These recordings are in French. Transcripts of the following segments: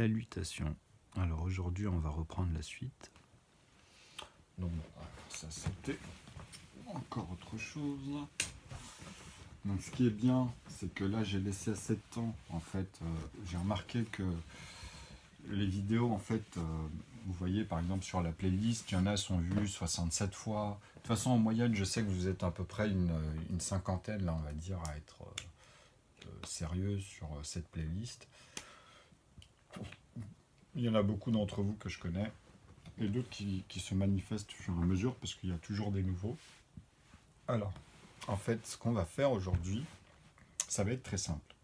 Salutations. Alors aujourd'hui on va reprendre la suite. Donc ça c'était encore autre chose. Donc ce qui est bien, c'est que là j'ai laissé assez de temps en fait. J'ai remarqué que les vidéos en fait, vous voyez par exemple sur la playlist, il y en a sont vues 67 fois. De toute façon en moyenne je sais que vous êtes à peu près une cinquantaine là on va dire à être sérieux sur cette playlist. Il y en a beaucoup d'entre vous que je connais et d'autres qui se manifestent au fur et à mesure parce qu'il y a toujours des nouveaux. Alors, en fait, ce qu'on va faire aujourd'hui, ça va être très simple.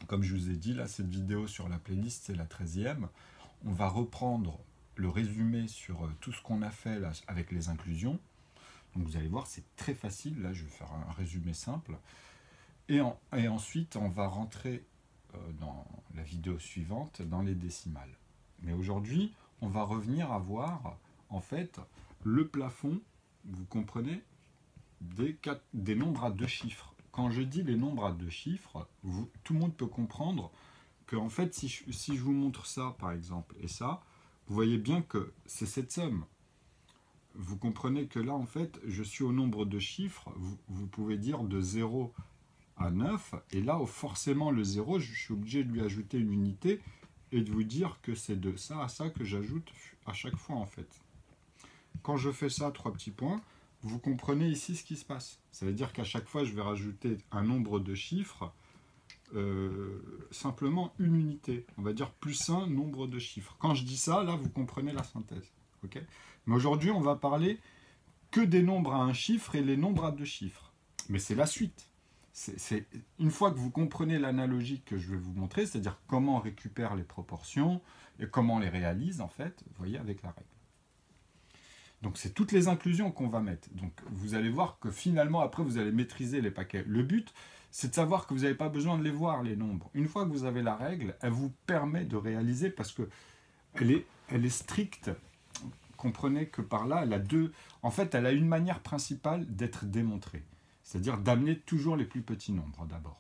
Comme je vous ai dit, là, cette vidéo sur la playlist, c'est la 13e. On va reprendre le résumé sur tout ce qu'on a fait là, avec les inclusions. Donc vous allez voir, c'est très facile. Là, je vais faire un résumé simple. Et ensuite, on va rentrer dans la vidéo suivante, dans les décimales. Mais aujourd'hui, on va revenir à voir, en fait, le plafond, vous comprenez, des nombres à deux chiffres. Quand je dis les nombres à deux chiffres, tout le monde peut comprendre que, en fait, si je vous montre ça, par exemple, et ça, vous voyez bien que c'est cette somme. Vous comprenez que là, en fait, je suis au nombre de chiffres, vous pouvez dire de 0 à 9, et là, forcément, le 0, je suis obligé de lui ajouter une unité, et de vous dire que c'est de ça à ça que j'ajoute à chaque fois, en fait. Quand je fais ça, 3 petits points, vous comprenez ici ce qui se passe. Ça veut dire qu'à chaque fois, je vais rajouter un nombre de chiffres, simplement une unité. On va dire plus un nombre de chiffres. Quand je dis ça, là, vous comprenez la synthèse. Okay. Mais aujourd'hui, on va parler que des nombres à un chiffre et les nombres à deux chiffres. Mais c'est la suite. Une fois que vous comprenez l'analogie que je vais vous montrer, c'est-à-dire comment on récupère les proportions et comment on les réalise, en fait, vous voyez, avec la règle. Donc, c'est toutes les inclusions qu'on va mettre. Donc, vous allez voir que finalement, après, vous allez maîtriser les paquets. Le but, c'est de savoir que vous n'avez pas besoin de les voir, les nombres. Une fois que vous avez la règle, elle vous permet de réaliser parce qu'elle est stricte. Comprenez que par là, elle a en fait, elle a une manière principale d'être démontrée. C'est-à-dire d'amener toujours les plus petits nombres d'abord.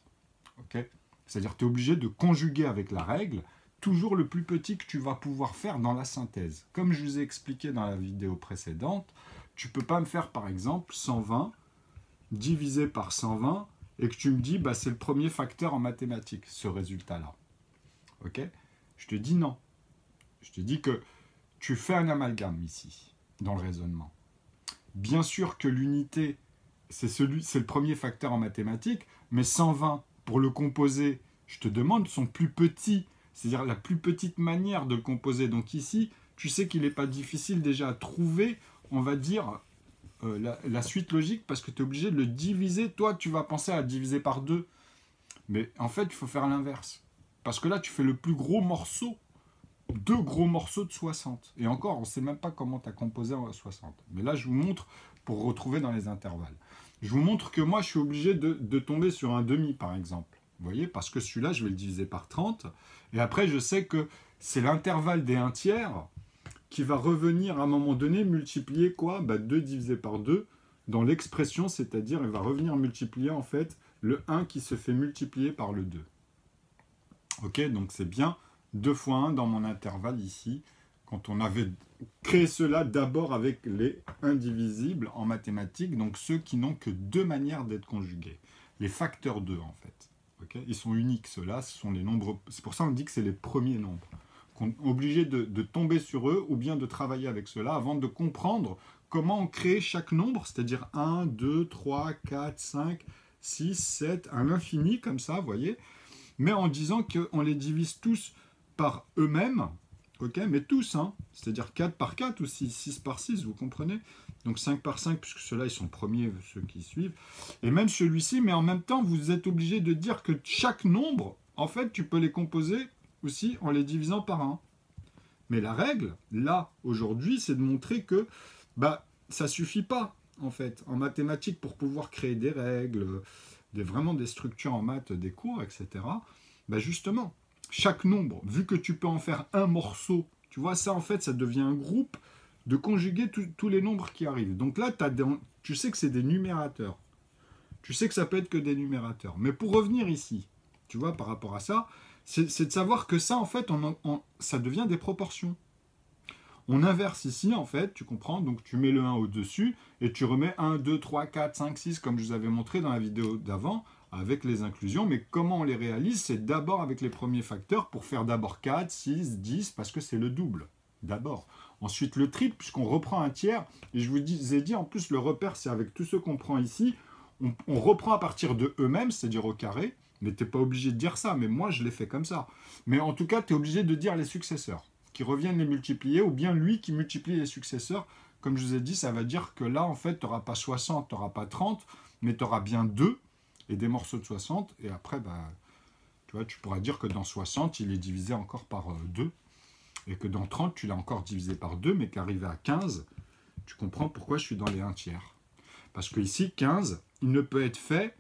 Okay, c'est-à-dire que tu es obligé de conjuguer avec la règle toujours le plus petit que tu vas pouvoir faire dans la synthèse. Comme je vous ai expliqué dans la vidéo précédente, tu ne peux pas me faire par exemple 120 divisé par 120 et que tu me dis bah, c'est le premier facteur en mathématiques, ce résultat-là. Okay, je te dis non. Je te dis que tu fais un amalgame ici, dans le raisonnement. Bien sûr que l'unité, c'est le premier facteur en mathématiques, mais 120, pour le composer, je te demande, son plus petit, c'est-à-dire la plus petite manière de le composer. Donc ici, tu sais qu'il n'est pas difficile déjà à trouver, on va dire, la suite logique, parce que tu es obligé de le diviser. Toi, tu vas penser à diviser par 2. Mais en fait, il faut faire l'inverse. Parce que là, tu fais le plus gros morceau, 2 gros morceaux de 60. Et encore, on ne sait même pas comment tu as composé en 60. Mais là, je vous montre pour retrouver dans les intervalles. Je vous montre que moi, je suis obligé de tomber sur un demi, par exemple. Vous voyez, parce que celui-là, je vais le diviser par 30. Et après, je sais que c'est l'intervalle des 1 tiers qui va revenir à un moment donné multiplier quoi, 2 divisé par 2 dans l'expression, c'est-à-dire il va revenir multiplier en fait le 1 qui se fait multiplier par le 2. Ok, donc c'est bien 2 fois 1 dans mon intervalle ici, quand on avait créé cela d'abord avec les indivisibles en mathématiques, donc ceux qui n'ont que 2 manières d'être conjugués. Les facteurs 2 en fait. Okay, ils sont uniques ceux-là, ce sont les nombres. C'est pour ça qu'on dit que c'est les premiers nombres. Qu'on est obligé de tomber sur eux ou bien de travailler avec ceux-là avant de comprendre comment on crée chaque nombre, c'est-à-dire 1, 2, 3, 4, 5, 6, 7, un infini comme ça, vous voyez, mais en disant qu'on les divise tous par eux-mêmes, okay, mais tous, hein, c'est-à-dire 4 par 4 ou 6 par 6, vous comprenez? Donc 5 par 5, puisque ceux-là, ils sont premiers, ceux qui suivent. Et même celui-ci, mais en même temps, vous êtes obligé de dire que chaque nombre, en fait, tu peux les composer aussi en les divisant par 1. Mais la règle, là, aujourd'hui, c'est de montrer que ça ne suffit pas, en fait, en mathématiques, pour pouvoir créer des règles, vraiment des structures en maths, des cours, etc. Justement, chaque nombre, vu que tu peux en faire un morceau, tu vois, ça, en fait, ça devient un groupe de conjuguer tous les nombres qui arrivent. Donc là, tu sais que c'est des numérateurs. Tu sais que ça peut être que des numérateurs. Mais pour revenir ici, tu vois, par rapport à ça, C'est de savoir que ça, en fait, ça devient des proportions. On inverse ici, en fait, tu comprends? Donc tu mets le 1 au-dessus et tu remets 1, 2, 3, 4, 5, 6, comme je vous avais montré dans la vidéo d'avant, avec les inclusions. Mais comment on les réalise? C'est d'abord avec les premiers facteurs pour faire d'abord 4, 6, 10, parce que c'est le double, d'abord. Ensuite le triple, puisqu'on reprend un tiers. Et je vous ai dit, en plus, le repère, c'est avec tous ceux qu'on prend ici. On reprend à partir de eux-mêmes, c'est-à-dire au carré. Mais tu n'es pas obligé de dire ça, mais moi, je l'ai fait comme ça. Mais en tout cas, tu es obligé de dire les successeurs, qui reviennent les multiplier, ou bien lui qui multiplie les successeurs. Comme je vous ai dit, ça va dire que là, en fait, tu n'auras pas 60, tu n'auras pas 30, mais tu auras bien 2, et des morceaux de 60, et après, bah, tu vois, tu pourras dire que dans 60, il est divisé encore par 2, et que dans 30, tu l'as encore divisé par 2, mais qu'arrivé à 15, tu comprends pourquoi je suis dans les 1 tiers. Parce que ici, 15, il ne peut être fait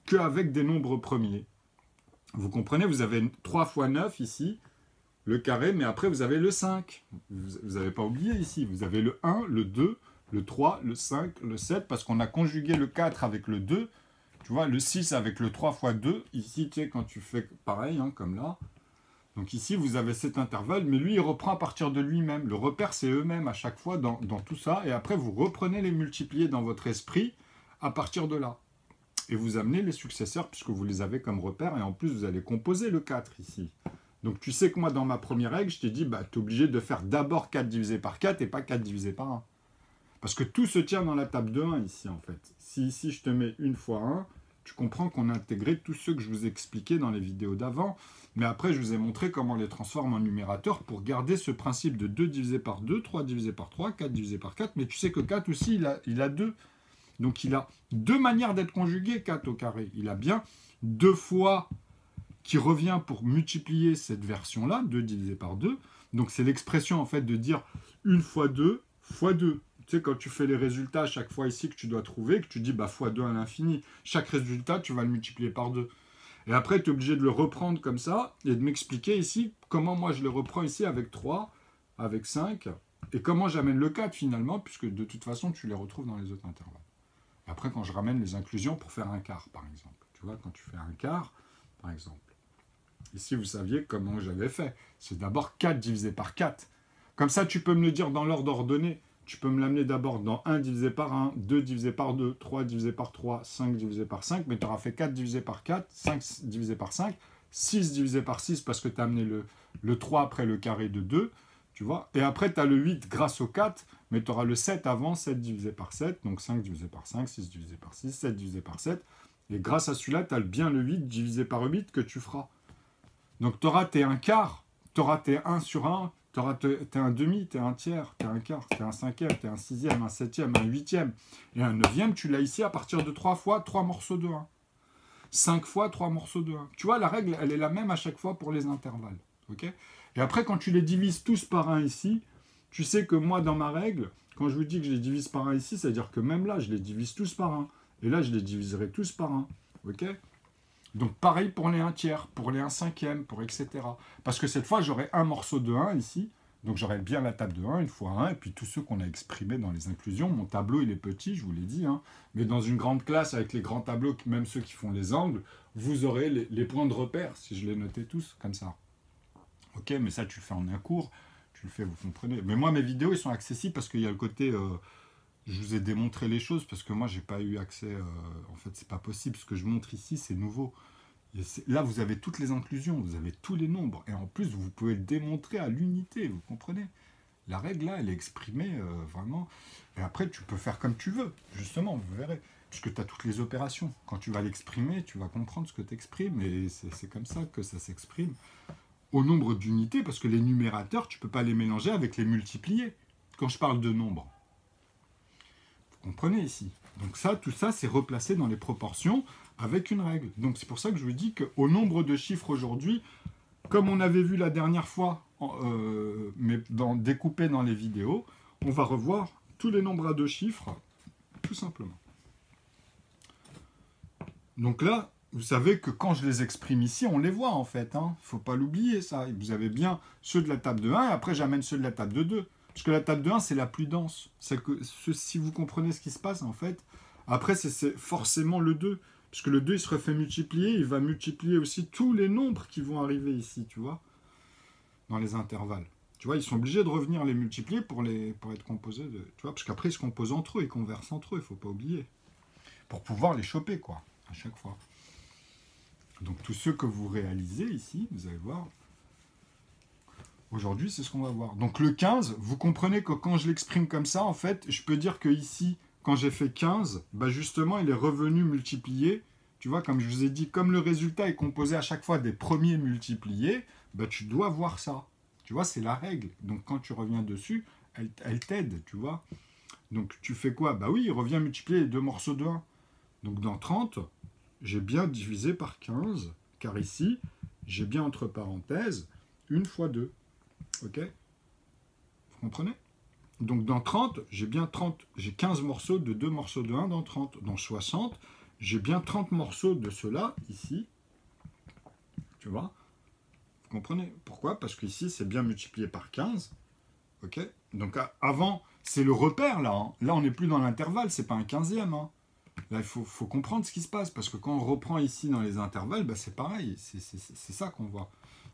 qu'avec des nombres premiers. Vous comprenez, vous avez 3 fois 9 ici, le carré, mais après vous avez le 5. Vous n'avez pas oublié ici, vous avez le 1, le 2, le 3, le 5, le 7, parce qu'on a conjugué le 4 avec le 2, tu vois, le 6 avec le 3 fois 2, ici, tu sais, quand tu fais pareil, hein, comme là, donc ici, vous avez cet intervalle, mais lui, il reprend à partir de lui-même. Le repère, c'est eux-mêmes à chaque fois dans tout ça, et après, vous reprenez les multipliés dans votre esprit à partir de là. Et vous amenez les successeurs, puisque vous les avez comme repère, et en plus, vous allez composer le 4 ici. Donc tu sais que moi, dans ma première règle, je t'ai dit, bah, tu es obligé de faire d'abord 4 divisé par 4 et pas 4 divisé par 1. Parce que tout se tient dans la table de 1 ici, en fait. Si ici, je te mets 1 fois 1, tu comprends qu'on a intégré tous ceux que je vous ai expliqués dans les vidéos d'avant. Mais après, je vous ai montré comment on les transforme en numérateur pour garder ce principe de 2 divisé par 2, 3 divisé par 3, 4 divisé par 4. Mais tu sais que 4 aussi, il a 2. Donc il a 2 manières d'être conjugué, 4 au carré. Il a bien 2 fois qui revient pour multiplier cette version-là, 2 divisé par 2. Donc c'est l'expression en fait de dire 1 fois 2 fois 2. Tu sais, quand tu fais les résultats à chaque fois ici que tu dois trouver, que tu dis bah, fois 2 à l'infini, chaque résultat, tu vas le multiplier par 2. Et après, tu es obligé de le reprendre comme ça et de m'expliquer ici comment moi je le reprends ici avec 3, avec 5, et comment j'amène le 4 finalement, puisque de toute façon, tu les retrouves dans les autres intervalles. Et après, quand je ramène les inclusions pour faire un quart, par exemple. Tu vois, quand tu fais un quart, par exemple. Ici, vous saviez comment j'avais fait. C'est d'abord 4 divisé par 4. Comme ça, tu peux me le dire dans l'ordre ordonné. Tu peux me l'amener d'abord dans 1 divisé par 1, 2 divisé par 2, 3 divisé par 3, 5 divisé par 5, mais tu auras fait 4 divisé par 4, 5 divisé par 5, 6 divisé par 6 parce que tu as amené le 3 après le carré de 2, tu vois. Et après, tu as le 8 grâce au 4, mais tu auras le 7 avant, 7 divisé par 7, donc 5 divisé par 5, 6 divisé par 6, 7 divisé par 7. Et grâce à celui-là, tu as bien le 8 divisé par 8 que tu feras. Donc, tu auras tes 1 quart, tu auras tes 1 sur 1, tu auras tes 1 demi, tes 1 tiers, tes 1 quart, tes 1 cinquième, tes 1 sixième, 1 septième, 1 huitième. Et 1 neuvième, tu l'as ici à partir de 3 fois 3 morceaux de 1. 5 fois 3 morceaux de 1. Tu vois, la règle, elle est la même à chaque fois pour les intervalles. Okay, et après, quand tu les divises tous par 1 ici, tu sais que moi, dans ma règle, quand je vous dis que je les divise par 1 ici, c'est-à-dire que même là, je les divise tous par 1. Et là, je les diviserai tous par 1. Ok ? Donc, pareil pour les 1 tiers, pour les 1 cinquième, pour etc. Parce que cette fois, j'aurai un morceau de 1 ici. Donc, j'aurai bien la table de 1, une fois 1, et puis tous ceux qu'on a exprimés dans les inclusions. Mon tableau, il est petit, je vous l'ai dit. Hein, mais dans une grande classe, avec les grands tableaux, même ceux qui font les angles, vous aurez les points de repère, si je les notais tous, comme ça. Ok, mais ça, tu le fais en un cours. Tu le fais, vous comprenez. Mais moi, mes vidéos, ils sont accessibles parce qu'il y a le côté... je vous ai démontré les choses parce que moi, j'ai pas eu accès... en fait, c'est pas possible. Ce que je montre ici, c'est nouveau. Et là, vous avez toutes les inclusions, vous avez tous les nombres. Et en plus, vous pouvez le démontrer à l'unité, vous comprenez. La règle, là, elle est exprimée vraiment. Et après, tu peux faire comme tu veux, justement, vous verrez. Puisque tu as toutes les opérations. Quand tu vas l'exprimer, tu vas comprendre ce que tu exprimes. Et c'est comme ça que ça s'exprime. Au nombre d'unités, parce que les numérateurs, tu ne peux pas les mélanger avec les multipliés, quand je parle de nombre. Vous comprenez ici. Donc ça, tout ça, c'est replacé dans les proportions avec une règle. Donc c'est pour ça que je vous dis qu'au nombre de chiffres aujourd'hui, comme on avait vu la dernière fois, mais découpé dans les vidéos, on va revoir tous les nombres à 2 chiffres, tout simplement. Donc là, vous savez que quand je les exprime ici, on les voit en fait. Il ne faut pas l'oublier ça. Vous avez bien ceux de la table de 1 et après j'amène ceux de la table de 2. Parce que la table de 1, c'est la plus dense. C'est que si vous comprenez ce qui se passe en fait, après c'est forcément le 2. Parce que le 2, il se refait multiplier, il va multiplier aussi tous les nombres qui vont arriver ici, tu vois, dans les intervalles. Tu vois, ils sont obligés de revenir les multiplier pour être composés de... Tu vois, parce qu'après, ils se composent entre eux, ils conversent entre eux, il ne faut pas oublier. Pour pouvoir les choper, quoi, à chaque fois. Donc, tous ceux que vous réalisez ici, vous allez voir, aujourd'hui, c'est ce qu'on va voir. Donc, le 15, vous comprenez que quand je l'exprime comme ça, en fait, je peux dire que ici, quand j'ai fait 15, bah justement, il est revenu multiplier. Tu vois, comme je vous ai dit, comme le résultat est composé à chaque fois des premiers multipliés, bah tu dois voir ça. Tu vois, c'est la règle. Donc, quand tu reviens dessus, elle t'aide, tu vois. Donc, tu fais quoi? Bah oui, il revient multiplier les deux morceaux de 1. Donc, dans 30, j'ai bien divisé par 15, car ici, j'ai bien entre parenthèses 1 fois 2. Ok? Vous comprenez? Donc, dans 30, j'ai 15 morceaux de 2 morceaux de 1 dans 30. Dans 60, j'ai bien 30 morceaux de cela, ici. Tu vois? Vous comprenez? Pourquoi? Parce qu'ici, c'est bien multiplié par 15. Ok? Donc, avant, c'est le repère, là. Hein. Là, on n'est plus dans l'intervalle, c'est pas un 15e. Hein. Là, il faut comprendre ce qui se passe, parce que quand on reprend ici dans les intervalles, bah, c'est pareil. C'est ça qu'on voit.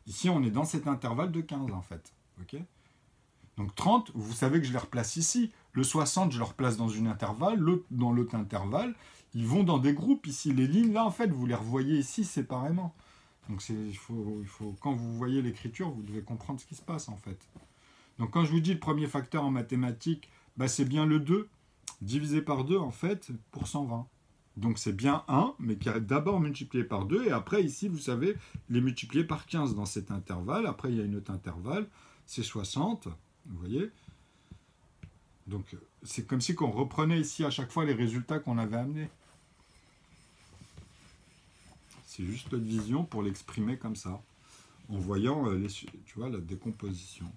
Ici, on est dans cet intervalle de 15, en fait. Ok? Donc 30, vous savez que je les replace ici. Le 60, je le replace dans une intervalle, l'autre dans l'autre intervalle. Ils vont dans des groupes ici. Les lignes, là, en fait, vous les revoyez ici séparément. Donc quand vous voyez l'écriture, vous devez comprendre ce qui se passe, en fait. Donc quand je vous dis le premier facteur en mathématiques, bah, c'est bien le 2, divisé par 2, en fait, pour 120. Donc c'est bien 1, mais qui a d'abord multiplié par 2, et après, ici, vous savez, les multiplier par 15 dans cet intervalle. Après, il y a une autre intervalle, c'est 60. Vous voyez? Donc, c'est comme si on reprenait ici à chaque fois les résultats qu'on avait amenés. C'est juste notre vision pour l'exprimer comme ça, en voyant tu vois, la décomposition.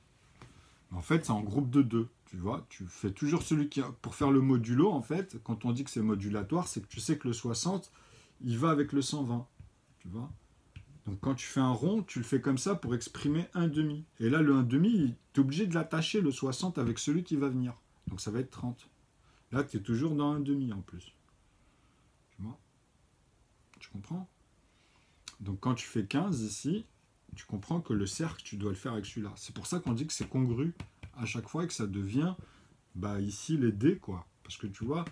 En fait, c'est en groupe de 2. Tu vois, tu fais toujours celui qui... Pour faire le modulo, en fait, quand on dit que c'est modulatoire, c'est que tu sais que le 60, il va avec le 120. Tu vois? Donc quand tu fais un rond, tu le fais comme ça pour exprimer 1,5. Et là, le 1,5, tu es obligé de l'attacher, le 60, avec celui qui va venir. Donc ça va être 30. Là, tu es toujours dans 1,5 en plus. Tu vois? Tu comprends? Donc quand tu fais 15 ici, tu comprends que le cercle, tu dois le faire avec celui-là. C'est pour ça qu'on dit que c'est congru à chaque fois et que ça devient, bah, ici, les dés, quoi. Parce que tu vois,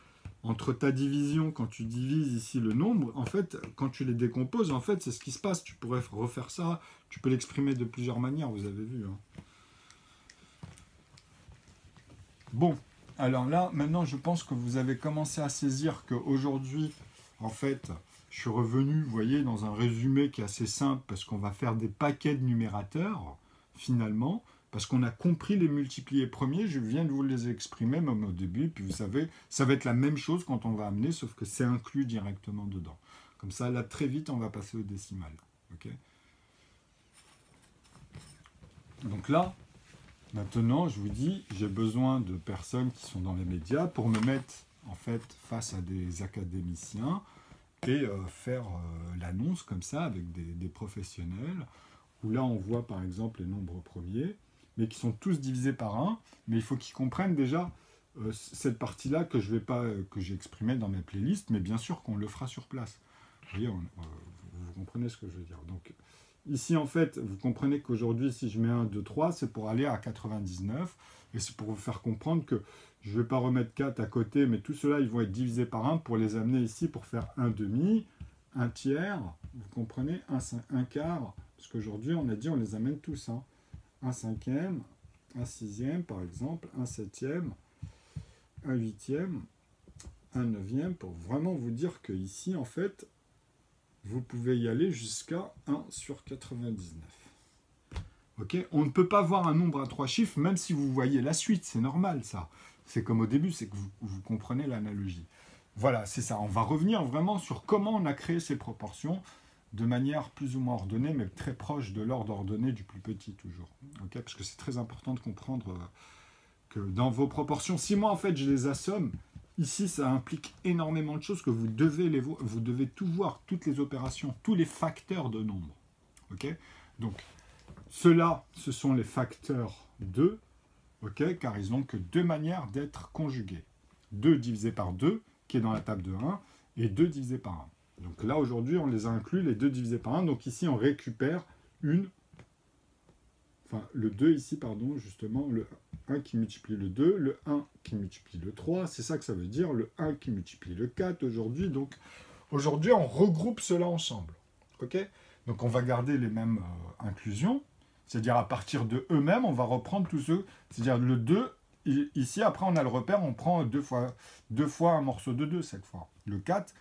entre ta division, quand tu divises ici le nombre, en fait, quand tu les décomposes, en fait, c'est ce qui se passe. Tu pourrais refaire ça, tu peux l'exprimer de plusieurs manières, vous avez vu. Hein. Bon, alors là, maintenant, je pense que vous avez commencé à saisir qu'aujourd'hui, en fait, je suis revenu, vous voyez, dans un résumé qui est assez simple, parce qu'on va faire des paquets de numérateurs, finalement, parce qu'on a compris les multipliés premiers, je viens de vous les exprimer même au début, puis vous savez, ça va être la même chose quand on va amener, sauf que c'est inclus directement dedans. Comme ça, là, très vite, on va passer au décimal. Okay? Donc là, maintenant, je vous dis, j'ai besoin de personnes qui sont dans les médias pour me mettre, en fait, face à des académiciens et faire l'annonce comme ça avec des professionnels, où là, on voit, par exemple, les nombres premiers, mais qui sont tous divisés par 1, mais il faut qu'ils comprennent déjà cette partie-là que je vais pas, que j'ai exprimée dans mes playlists, mais bien sûr qu'on le fera sur place. Vous voyez, vous comprenez ce que je veux dire. Donc, ici, en fait, vous comprenez qu'aujourd'hui, si je mets 1, 2, 3, c'est pour aller à 99, et c'est pour vous faire comprendre que je ne vais pas remettre 4 à côté, mais tout cela, ils vont être divisés par 1 pour les amener ici pour faire 1 demi, 1 tiers, vous comprenez, 1 quart, parce qu'aujourd'hui, on a dit, on les amène tous, hein. 1 cinquième, 1 sixième, par exemple, 1 septième, 1 huitième, 1 neuvième, pour vraiment vous dire que ici, en fait, vous pouvez y aller jusqu'à 1 sur 99. Okay, on ne peut pas voir un nombre à 3 chiffres, même si vous voyez la suite, c'est normal ça. C'est comme au début, c'est que vous comprenez l'analogie. Voilà, c'est ça. On va revenir vraiment sur comment on a créé ces proportions de manière plus ou moins ordonnée, mais très proche de l'ordre ordonné du plus petit toujours. Okay, parce que c'est très important de comprendre que dans vos proportions, si moi en fait je les assomme, ici ça implique énormément de choses que vous devez tout voir, toutes les opérations, tous les facteurs de nombre. Okay, donc ceux-là, ce sont les facteurs 2, okay, car ils n'ont que deux manières d'être conjugués. 2 divisé par 2, qui est dans la table de 1, et 2 divisé par Donc là, aujourd'hui, on les a inclus, les 2 divisés par 1. Donc ici, on récupère le 2 ici, pardon, justement, le 1 qui multiplie le 2, le 1 qui multiplie le 3, c'est ça que ça veut dire, le 1 qui multiplie le 4 aujourd'hui. Donc aujourd'hui, on regroupe cela ensemble. Ok? Donc on va garder les mêmes inclusions, c'est-à-dire à partir de eux-mêmes, on va reprendre tous ceux, c'est-à-dire le 2, ici, après on a le repère, on prend deux fois un morceau de 2 cette fois. Le 4,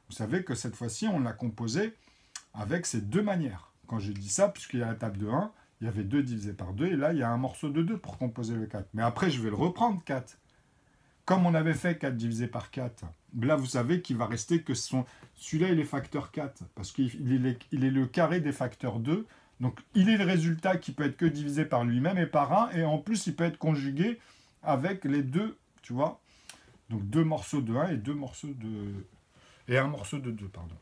vous savez que cette fois-ci, on l'a composé avec ces deux manières. Quand je dis ça, puisqu'il y a la table de 1, il y avait 2 divisé par 2, et là, il y a un morceau de 2 pour composer le 4. Mais après, je vais le reprendre, 4. Comme on avait fait 4 divisé par 4, là, vous savez qu'il va rester que celui-là, il est facteur 4, parce qu'il est le carré des facteurs 2. Donc, il est le résultat qui peut être que divisé par lui-même et par 1, et en plus, il peut être conjugué avec les deux, tu vois. Donc, 2 morceaux de 1 et 2 morceaux de... Et un morceau de 2, pardon.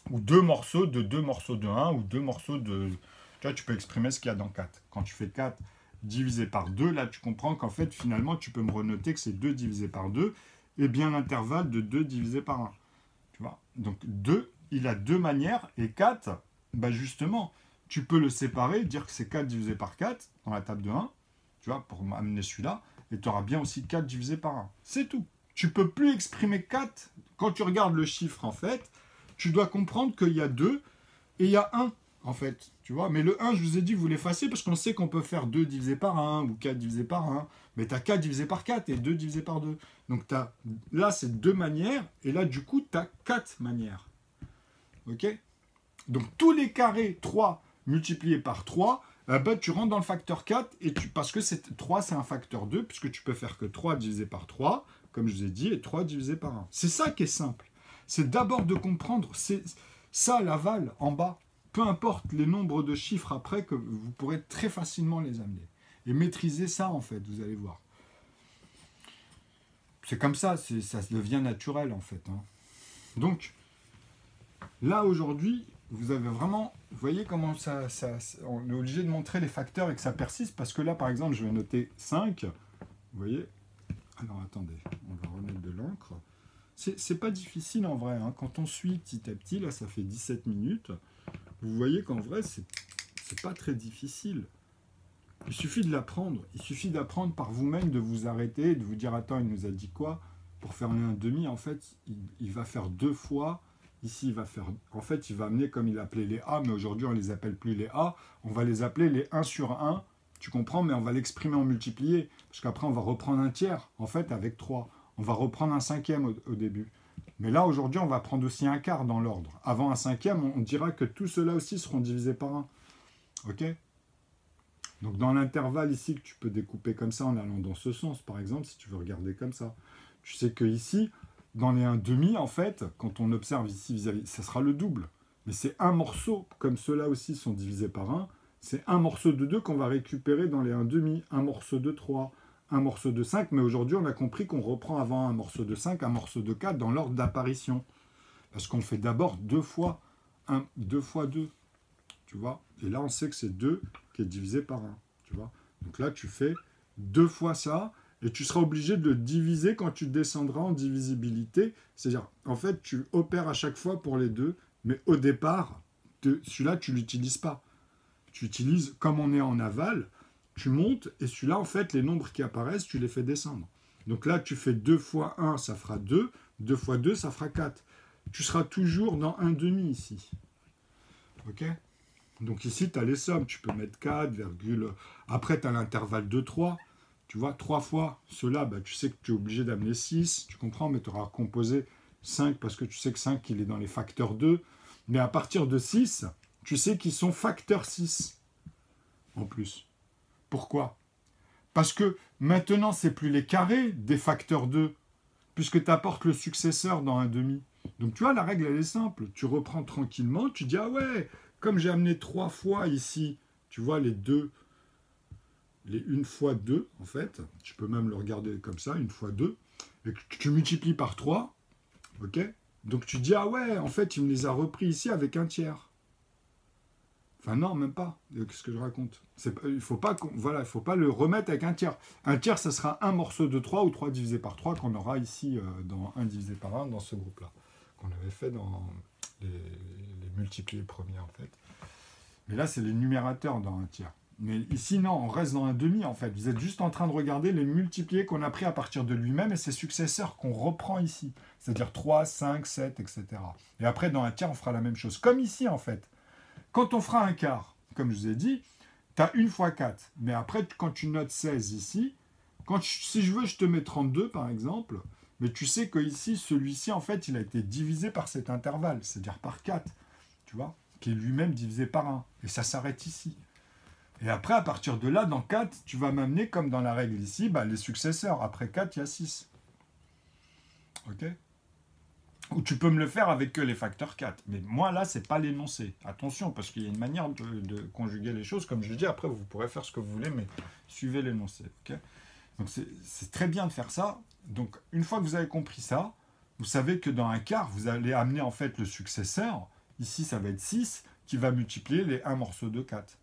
Ou 2 morceaux de 1, ou 2 morceaux de... Tu vois, tu peux exprimer ce qu'il y a dans 4. Quand tu fais 4 divisé par 2, là, tu comprends qu'en fait, finalement, tu peux me renoter que c'est 2 divisé par 2, et bien l'intervalle de 2 divisé par 1. Tu vois? Donc, 2, il a deux manières, et 4, bah justement, tu peux le séparer, dire que c'est 4 divisé par 4, dans la table de 1, tu vois, pour amener celui-là, et tu auras bien aussi 4 divisé par 1. C'est tout. Tu ne peux plus exprimer 4. Quand tu regardes le chiffre, en fait, tu dois comprendre qu'il y a 2 et il y a 1, en fait. Tu vois, mais le 1, je vous ai dit, vous l'effacez parce qu'on sait qu'on peut faire 2 divisé par 1 ou 4 divisé par 1. Mais tu as 4 divisé par 4 et 2 divisé par 2. Donc là, c'est 2 manières. Et là, du coup, tu as 4 manières. OK? Donc tous les carrés 3 multipliés par 3, ben, tu rentres dans le facteur 4. Parce que 3, c'est un facteur 2, puisque tu peux faire que 3 divisé par 3, comme je vous ai dit, et 3 divisé par 1. C'est ça qui est simple. C'est d'abord de comprendre ça, l'aval, en bas. Peu importe les nombres de chiffres après, que vous pourrez très facilement les amener. Et maîtriser ça, en fait, vous allez voir. C'est comme ça, ça devient naturel, en fait. Hein. Donc, là, aujourd'hui, vous avez vraiment... Vous voyez comment on est obligé de montrer les facteurs et que ça persiste, parce que là, par exemple, je vais noter 5. Vous voyez? Alors, attendez, on va remettre de l'encre. C'est pas difficile, en vrai. Hein. Quand on suit petit à petit, là, ça fait 17 minutes. Vous voyez qu'en vrai, c'est pas très difficile. Il suffit de l'apprendre. Il suffit d'apprendre par vous-même, de vous arrêter, de vous dire, attends, il nous a dit quoi? Pour faire un demi, en fait, il va faire 2 fois. Ici, il va faire... En fait, il va amener comme il appelait les A, mais aujourd'hui, on ne les appelle plus les A. On va les appeler les 1 sur 1. Tu comprends? Mais on va l'exprimer en multiplié. Parce qu'après, on va reprendre un tiers, en fait, avec 3. On va reprendre un cinquième au début. Mais là, aujourd'hui, on va prendre aussi un quart dans l'ordre. Avant un cinquième, on dira que tout cela aussi seront divisés par 1. OK? Donc, dans l'intervalle ici, que tu peux découper comme ça en allant dans ce sens, par exemple, si tu veux regarder comme ça. Tu sais que ici, dans les 1/2, en fait, quand on observe ici vis-à-vis, ça sera le double. Mais c'est un morceau, comme ceux-là aussi sont divisés par 1, c'est un morceau de 2 qu'on va récupérer dans les 1/2, un morceau de 3, un morceau de 5, mais aujourd'hui, on a compris qu'on reprend avant un morceau de 5, un morceau de 4 dans l'ordre d'apparition. Parce qu'on fait d'abord 2 fois 2 fois 2, tu vois. Et là, on sait que c'est 2 qui est divisé par 1, tu vois. Donc là, tu fais 2 fois ça, et tu seras obligé de le diviser quand tu descendras en divisibilité. C'est-à-dire, en fait, tu opères à chaque fois pour les deux, mais au départ, celui-là, tu ne l'utilises pas. Tu utilises, comme on est en aval, tu montes, et celui-là, en fait, les nombres qui apparaissent, tu les fais descendre. Donc là, tu fais 2 fois 1, ça fera 2. 2 fois 2, ça fera 4. Tu seras toujours dans 1/2 ici. OK? Donc ici, tu as les sommes. Tu peux mettre 4, virgule... Après, tu as l'intervalle de 3. Tu vois, 3 fois cela, bah, tu sais que tu es obligé d'amener 6. Tu comprends? Mais tu auras composé 5 parce que tu sais que 5, il est dans les facteurs 2. Mais à partir de 6, tu sais qu'ils sont facteurs 6. En plus. Pourquoi? Parce que maintenant, c'est plus les carrés des facteurs 2, puisque tu apportes le successeur dans 1/2. Donc tu vois, la règle, elle est simple. Tu reprends tranquillement, tu dis, ah ouais, comme j'ai amené 3 fois ici, tu vois, les 1 fois 2, en fait, tu peux même le regarder comme ça, 1 fois 2, et que tu multiplies par 3, ok? Donc tu dis, ah ouais, en fait, il me les a repris ici avec un tiers. Enfin non, même pas. Qu'est-ce que je raconte? Il ne faut pas le remettre avec un tiers. Un tiers, ça sera un morceau de 3 ou 3 divisé par 3 qu'on aura ici dans 1 divisé par 1 dans ce groupe-là. qu'on avait fait dans les multipliés premiers, en fait. Mais là, c'est les numérateurs dans un tiers. Mais ici, non, on reste dans un demi, en fait. Vous êtes juste en train de regarder les multipliés qu'on a pris à partir de lui-même et ses successeurs qu'on reprend ici. C'est-à-dire 3, 5, 7, etc. Et après, dans un tiers, on fera la même chose. Comme ici, en fait. Quand on fera un quart, comme je vous ai dit, tu as 1 fois 4. Mais après, quand tu notes 16 ici, si je veux, je te mets 32, par exemple. Mais tu sais que ici, celui-ci, en fait, il a été divisé par cet intervalle, c'est-à-dire par 4. Tu vois, qui est lui-même divisé par 1. Et ça s'arrête ici. Et après, à partir de là, dans 4, tu vas m'amener, comme dans la règle ici, bah, les successeurs. Après 4, il y a 6. OK? Ou tu peux me le faire avec que les facteurs 4. Mais moi, là, c'est pas l'énoncé. Attention, parce qu'il y a une manière de conjuguer les choses. Comme je dis, après, vous pourrez faire ce que vous voulez, mais suivez l'énoncé. OK? Donc, c'est très bien de faire ça. Donc, une fois que vous avez compris ça, vous savez que dans un quart, vous allez amener, en fait, le successeur. Ici, ça va être 6, qui va multiplier les 1 morceau de 4.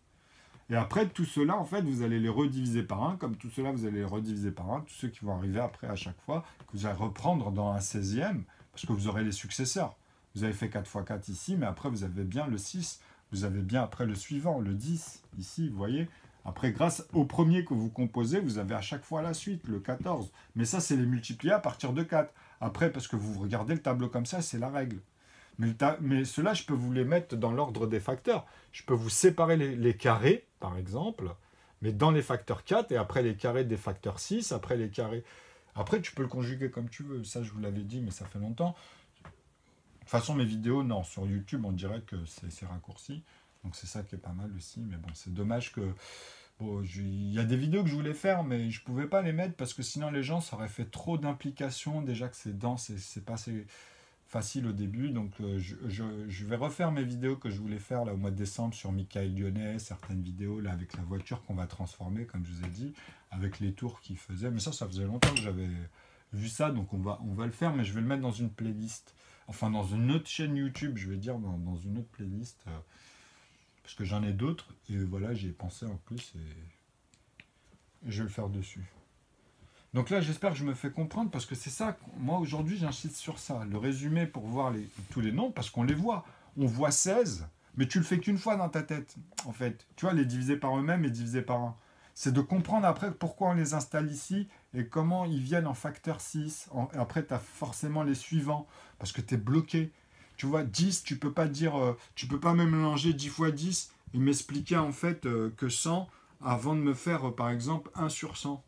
Et après, tout cela, en fait, vous allez les rediviser par 1. Comme tout cela, vous allez les rediviser par 1. Tous ceux qui vont arriver après à chaque fois, que vous allez reprendre dans un 16e, parce que vous aurez les successeurs. Vous avez fait 4 fois 4 ici, mais après, vous avez bien le 6. Vous avez bien après le suivant, le 10, ici, vous voyez. Après, grâce au premier que vous composez, vous avez à chaque fois la suite, le 14. Mais ça, c'est les multipliés à partir de 4. Après, parce que vous regardez le tableau comme ça, c'est la règle. Mais ceux-là, je peux vous les mettre dans l'ordre des facteurs. Je peux vous séparer les carrés, par exemple, mais dans les facteurs 4, et après les carrés des facteurs 6, après les carrés... Après, tu peux le conjuguer comme tu veux. Ça, je vous l'avais dit, mais ça fait longtemps. De toute façon, mes vidéos, non, sur YouTube, on dirait que c'est raccourci. Donc, c'est ça qui est pas mal aussi. Mais bon, c'est dommage que... Bon, il y a des vidéos que je voulais faire, mais je ne pouvais pas les mettre parce que sinon, les gens, ça aurait fait trop d'implications. Déjà que c'est dense et c'est pas assez facile au début. Donc, je vais refaire mes vidéos que je voulais faire là, au mois de décembre sur Michael Lyonnais, certaines vidéos là, avec la voiture qu'on va transformer, comme je vous ai dit, avec les tours qu'il faisait. Mais ça faisait longtemps que j'avais vu ça, donc on va le faire, mais je vais le mettre dans une playlist. Enfin, dans une autre chaîne YouTube, je vais dire, dans une autre playlist, parce que j'en ai d'autres, et voilà, j'y ai pensé en plus, et je vais le faire dessus. Donc là, j'espère que je me fais comprendre, parce que c'est ça, moi aujourd'hui, j'insiste sur ça. Le résumé pour voir tous les nombres, parce qu'on les voit. On voit 16, mais tu le fais qu'une fois dans ta tête, en fait. Tu vois, les diviser par eux-mêmes et diviser par 1. C'est de comprendre après pourquoi on les installe ici et comment ils viennent en facteur 6. Après, tu as forcément les suivants, parce que tu es bloqué. Tu vois, 10, tu peux pas dire, tu peux pas même mélanger 10 fois 10 et m'expliquer en fait que 100 avant de me faire, par exemple, 1 sur 100.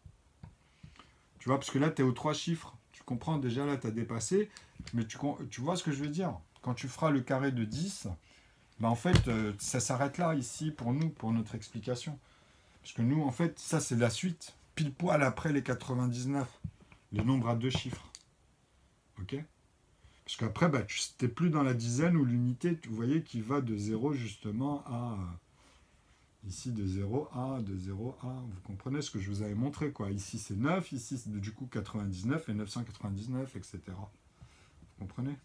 Tu vois, parce que là, tu es aux 3 chiffres. Tu comprends, déjà là, tu as dépassé. Mais tu vois ce que je veux dire? Quand tu feras le carré de 10, ben en fait, ça s'arrête là, ici, pour nous, pour notre explication. Parce que nous, en fait, ça, c'est la suite. Pile poil après les 99. Les nombres à 2 chiffres. OK? Parce qu'après, bah, tu n'es plus dans la dizaine ou l'unité, vous voyez, qui va de 0 justement à... Ici, de 0 à, vous comprenez ce que je vous avais montré, quoi. Ici, c'est 9, ici, c'est du coup 99 et 999, etc. Vous comprenez?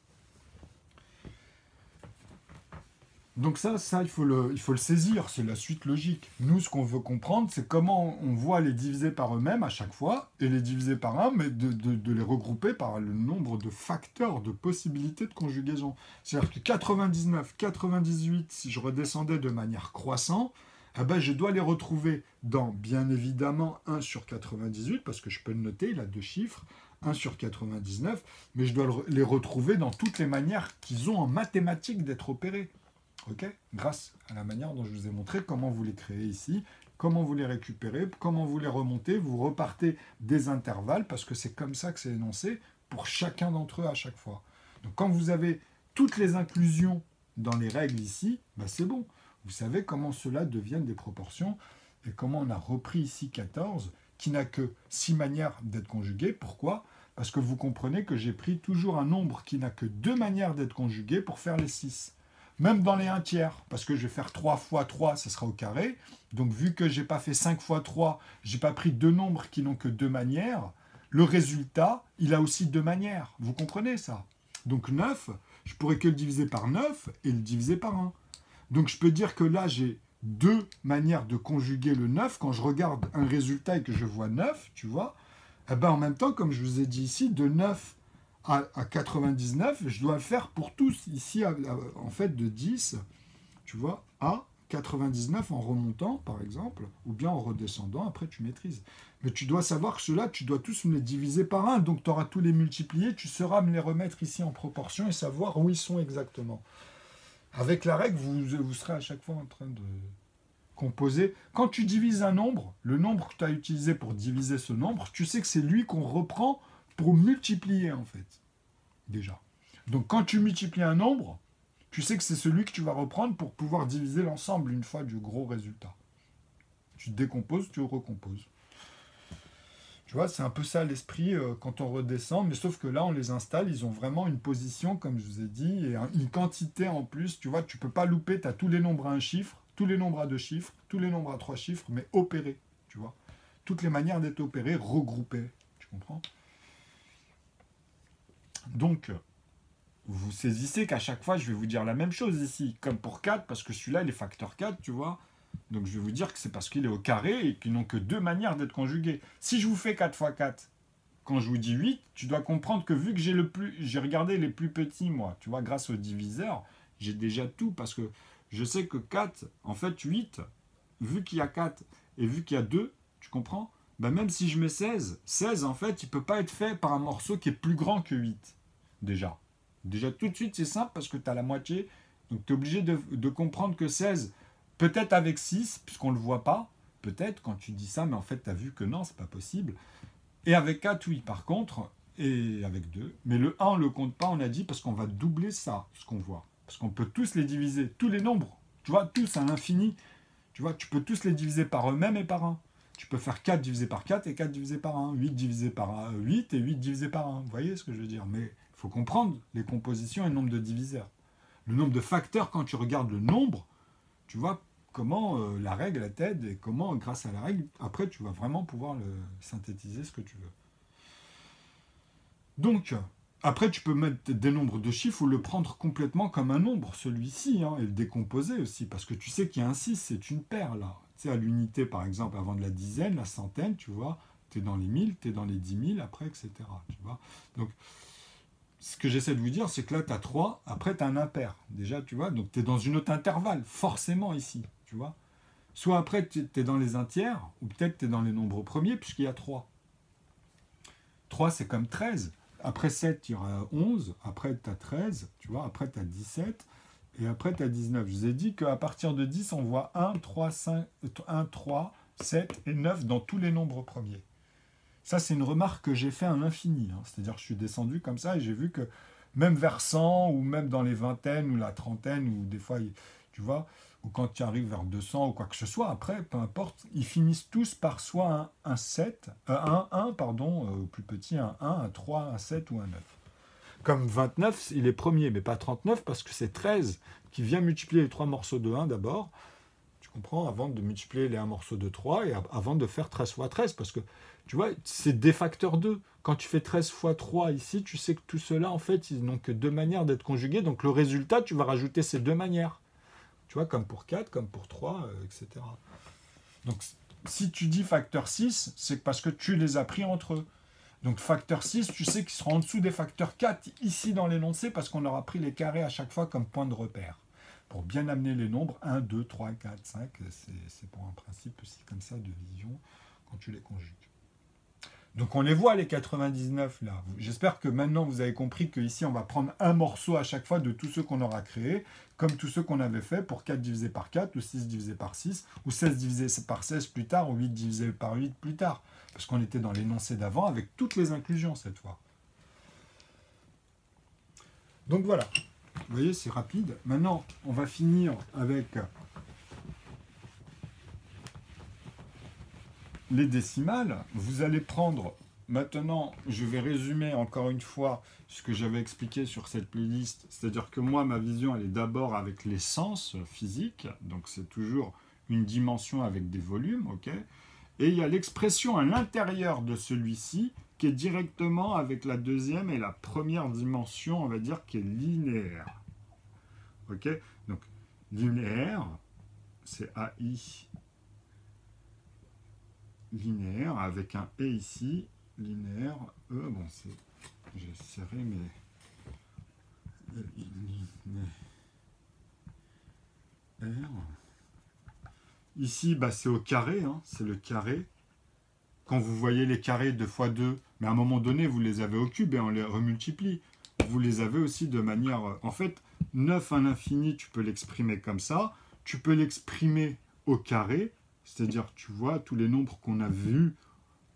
Donc ça il faut le saisir, c'est la suite logique. Nous, ce qu'on veut comprendre, c'est comment on voit les diviser par eux-mêmes à chaque fois, et les diviser par 1, mais de les regrouper par le nombre de facteurs, de possibilités de conjugaison. C'est-à-dire que 99, 98, si je redescendais de manière croissante, eh ben, je dois les retrouver dans, bien évidemment, 1 sur 98, parce que je peux le noter, il a 2 chiffres, 1 sur 99, mais je dois les retrouver dans toutes les manières qu'ils ont en mathématiques d'être opérés. Ok, grâce à la manière dont je vous ai montré comment vous les créez ici, comment vous les récupérez, comment vous les remontez, vous repartez des intervalles, parce que c'est comme ça que c'est énoncé pour chacun d'entre eux à chaque fois. Donc quand vous avez toutes les inclusions dans les règles ici, bah c'est bon. Vous savez comment cela deviennent des proportions, et comment on a repris ici 14, qui n'a que 6 manières d'être conjugué. Pourquoi? Parce que vous comprenez que j'ai pris toujours un nombre qui n'a que 2 manières d'être conjugué pour faire les 6. Même dans les 1 tiers, parce que je vais faire 3 fois 3, ça sera au carré. Donc, vu que je n'ai pas fait 5 fois 3, je n'ai pas pris 2 nombres qui n'ont que 2 manières, le résultat, il a aussi 2 manières. Vous comprenez ça? Donc, 9, je pourrais que le diviser par 9 et le diviser par 1. Donc, je peux dire que là, j'ai 2 manières de conjuguer le 9. Quand je regarde un résultat et que je vois 9, tu vois, eh ben, en même temps, comme je vous ai dit ici, de 9 à 99, je dois le faire pour tous. Ici, en fait, de 10, tu vois, à 99 en remontant, par exemple, ou bien en redescendant, après tu maîtrises. Mais tu dois savoir que ceux-là, tu dois tous me les diviser par 1, donc tu auras tous les multipliés, tu sauras me les remettre ici en proportion et savoir où ils sont exactement. Avec la règle, vous serez à chaque fois en train de composer. Quand tu divises un nombre, le nombre que tu as utilisé pour diviser ce nombre, tu sais que c'est lui qu'on reprend pour multiplier, en fait, déjà. Donc quand tu multiplies un nombre, tu sais que c'est celui que tu vas reprendre pour pouvoir diviser l'ensemble une fois du gros résultat. Tu décomposes, tu recomposes. Tu vois, c'est un peu ça l'esprit quand on redescend, mais sauf que là, on les installe, ils ont vraiment une position, comme je vous ai dit, et une quantité en plus. Tu vois, tu ne peux pas louper, tu as tous les nombres à un chiffre, tous les nombres à 2 chiffres, tous les nombres à 3 chiffres, mais opérés, tu vois. Toutes les manières d'être opérés, regroupés, tu comprends? Donc, vous saisissez qu'à chaque fois, je vais vous dire la même chose ici, comme pour 4, parce que celui-là, il est facteur 4, tu vois. Donc je vais vous dire que c'est parce qu'il est au carré et qu'ils n'ont que 2 manières d'être conjugués. Si je vous fais 4 fois 4, quand je vous dis 8, tu dois comprendre que vu que j'ai regardé les plus petits, moi, tu vois, grâce au diviseur, j'ai déjà tout, parce que je sais que 4, en fait 8, vu qu'il y a 4 et vu qu'il y a 2, tu comprends? Ben même si je mets 16, 16 en fait, il ne peut pas être fait par un morceau qui est plus grand que 8, déjà. Déjà tout de suite c'est simple parce que tu as la moitié, donc tu es obligé de comprendre que 16, peut-être avec 6, puisqu'on ne le voit pas, peut-être quand tu dis ça, mais en fait tu as vu que non, c'est pas possible. Et avec 4, oui, par contre, et avec 2. Mais le 1, on ne le compte pas, on a dit, parce qu'on va doubler ça, ce qu'on voit. Parce qu'on peut tous les diviser, tous les nombres, tu vois, tous à l'infini. Tu vois, tu peux tous les diviser par eux-mêmes et par 1. Tu peux faire 4 divisé par 4 et 4 divisé par 1. 8 divisé par 8 et 8 divisé par 1. Vous voyez ce que je veux dire? Mais il faut comprendre les compositions et le nombre de diviseurs. Le nombre de facteurs, quand tu regardes le nombre, tu vois comment la règle elle t'aide et comment, grâce à la règle, après, tu vas vraiment pouvoir le synthétiser ce que tu veux. Donc, après, tu peux mettre des nombres de chiffres ou le prendre complètement comme un nombre, celui-ci, hein, et le décomposer aussi, parce que tu sais qu'il y a un 6, c'est une paire, là. Tu sais, à l'unité, par exemple, avant de la dizaine, la centaine, tu vois, tu es dans les 1000, tu es dans les 10 000, après, etc. Tu vois. Donc, ce que j'essaie de vous dire, c'est que là, tu as 3, après, tu as un impair, déjà, tu vois, donc tu es dans une autre intervalle, forcément, ici, tu vois. Soit après, tu es dans les 1/3, ou peut-être tu es dans les nombres premiers, puisqu'il y a 3. 3, c'est comme 13. Après 7, il y aura 11. Après, tu as 13. Tu vois, après, tu as 17. Et après, tu as 19. Je vous ai dit qu'à partir de 10, on voit 1, 3, 5, 1, 3, 7 et 9 dans tous les nombres premiers. Ça, c'est une remarque que j'ai fait à l'infini. Hein. C'est-à-dire que je suis descendu comme ça et j'ai vu que même vers 100 ou même dans les vingtaines ou la trentaine, ou des fois, tu vois, ou quand tu arrives vers 200 ou quoi que ce soit, après, peu importe, ils finissent tous par soit un 7, un 1, pardon, plus petit, un 1, un 3, un 7 ou un 9. Comme 29, il est premier, mais pas 39, parce que c'est 13 qui vient multiplier les 3 morceaux de 1 d'abord, tu comprends, avant de multiplier les 1 morceau de 3, et avant de faire 13 fois 13, parce que, tu vois, c'est des facteurs 2. Quand tu fais 13 fois 3 ici, tu sais que tout cela, en fait, ils n'ont que 2 manières d'être conjugués, donc le résultat, tu vas rajouter ces 2 manières. Tu vois, comme pour 4, comme pour 3, etc. Donc, si tu dis facteur 6, c'est parce que tu les as pris entre eux. Donc, facteur 6, tu sais qu'ils seront en dessous des facteurs 4, ici dans l'énoncé, parce qu'on leur a pris les carrés à chaque fois comme point de repère. Pour bien amener les nombres, 1, 2, 3, 4, 5, c'est pour un principe aussi comme ça de vision, quand tu les conjugues. Donc on les voit les 99 là. J'espère que maintenant vous avez compris qu'ici on va prendre un morceau à chaque fois de tous ceux qu'on aura créés, comme tous ceux qu'on avait fait pour 4 divisé par 4, ou 6 divisé par 6, ou 16 divisé par 16 plus tard, ou 8 divisé par 8 plus tard. Parce qu'on était dans l'énoncé d'avant avec toutes les inclusions cette fois. Donc voilà. Vous voyez, c'est rapide. Maintenant, on va finir avec les décimales. Vous allez prendre, maintenant, je vais résumer encore une fois ce que j'avais expliqué sur cette playlist. C'est-à-dire que moi, ma vision, elle est d'abord avec les sens physiques. Donc, c'est toujours une dimension avec des volumes, ok ? Et il y a l'expression à l'intérieur de celui-ci qui est directement avec la deuxième et la première dimension, on va dire, qui est linéaire. Ok ? Donc, linéaire, c'est AI linéaire avec un E ici, linéaire, E, bon, c'est j'ai serré, mais... R. Ici, bah, c'est au carré, hein, c'est le carré. Quand vous voyez les carrés 2 fois 2, mais à un moment donné, vous les avez au cube et on les remultiplie. Vous les avez aussi de manière... En fait, 9 à l'infini, tu peux l'exprimer comme ça. Tu peux l'exprimer au carré, c'est-à-dire, tu vois, tous les nombres qu'on a vus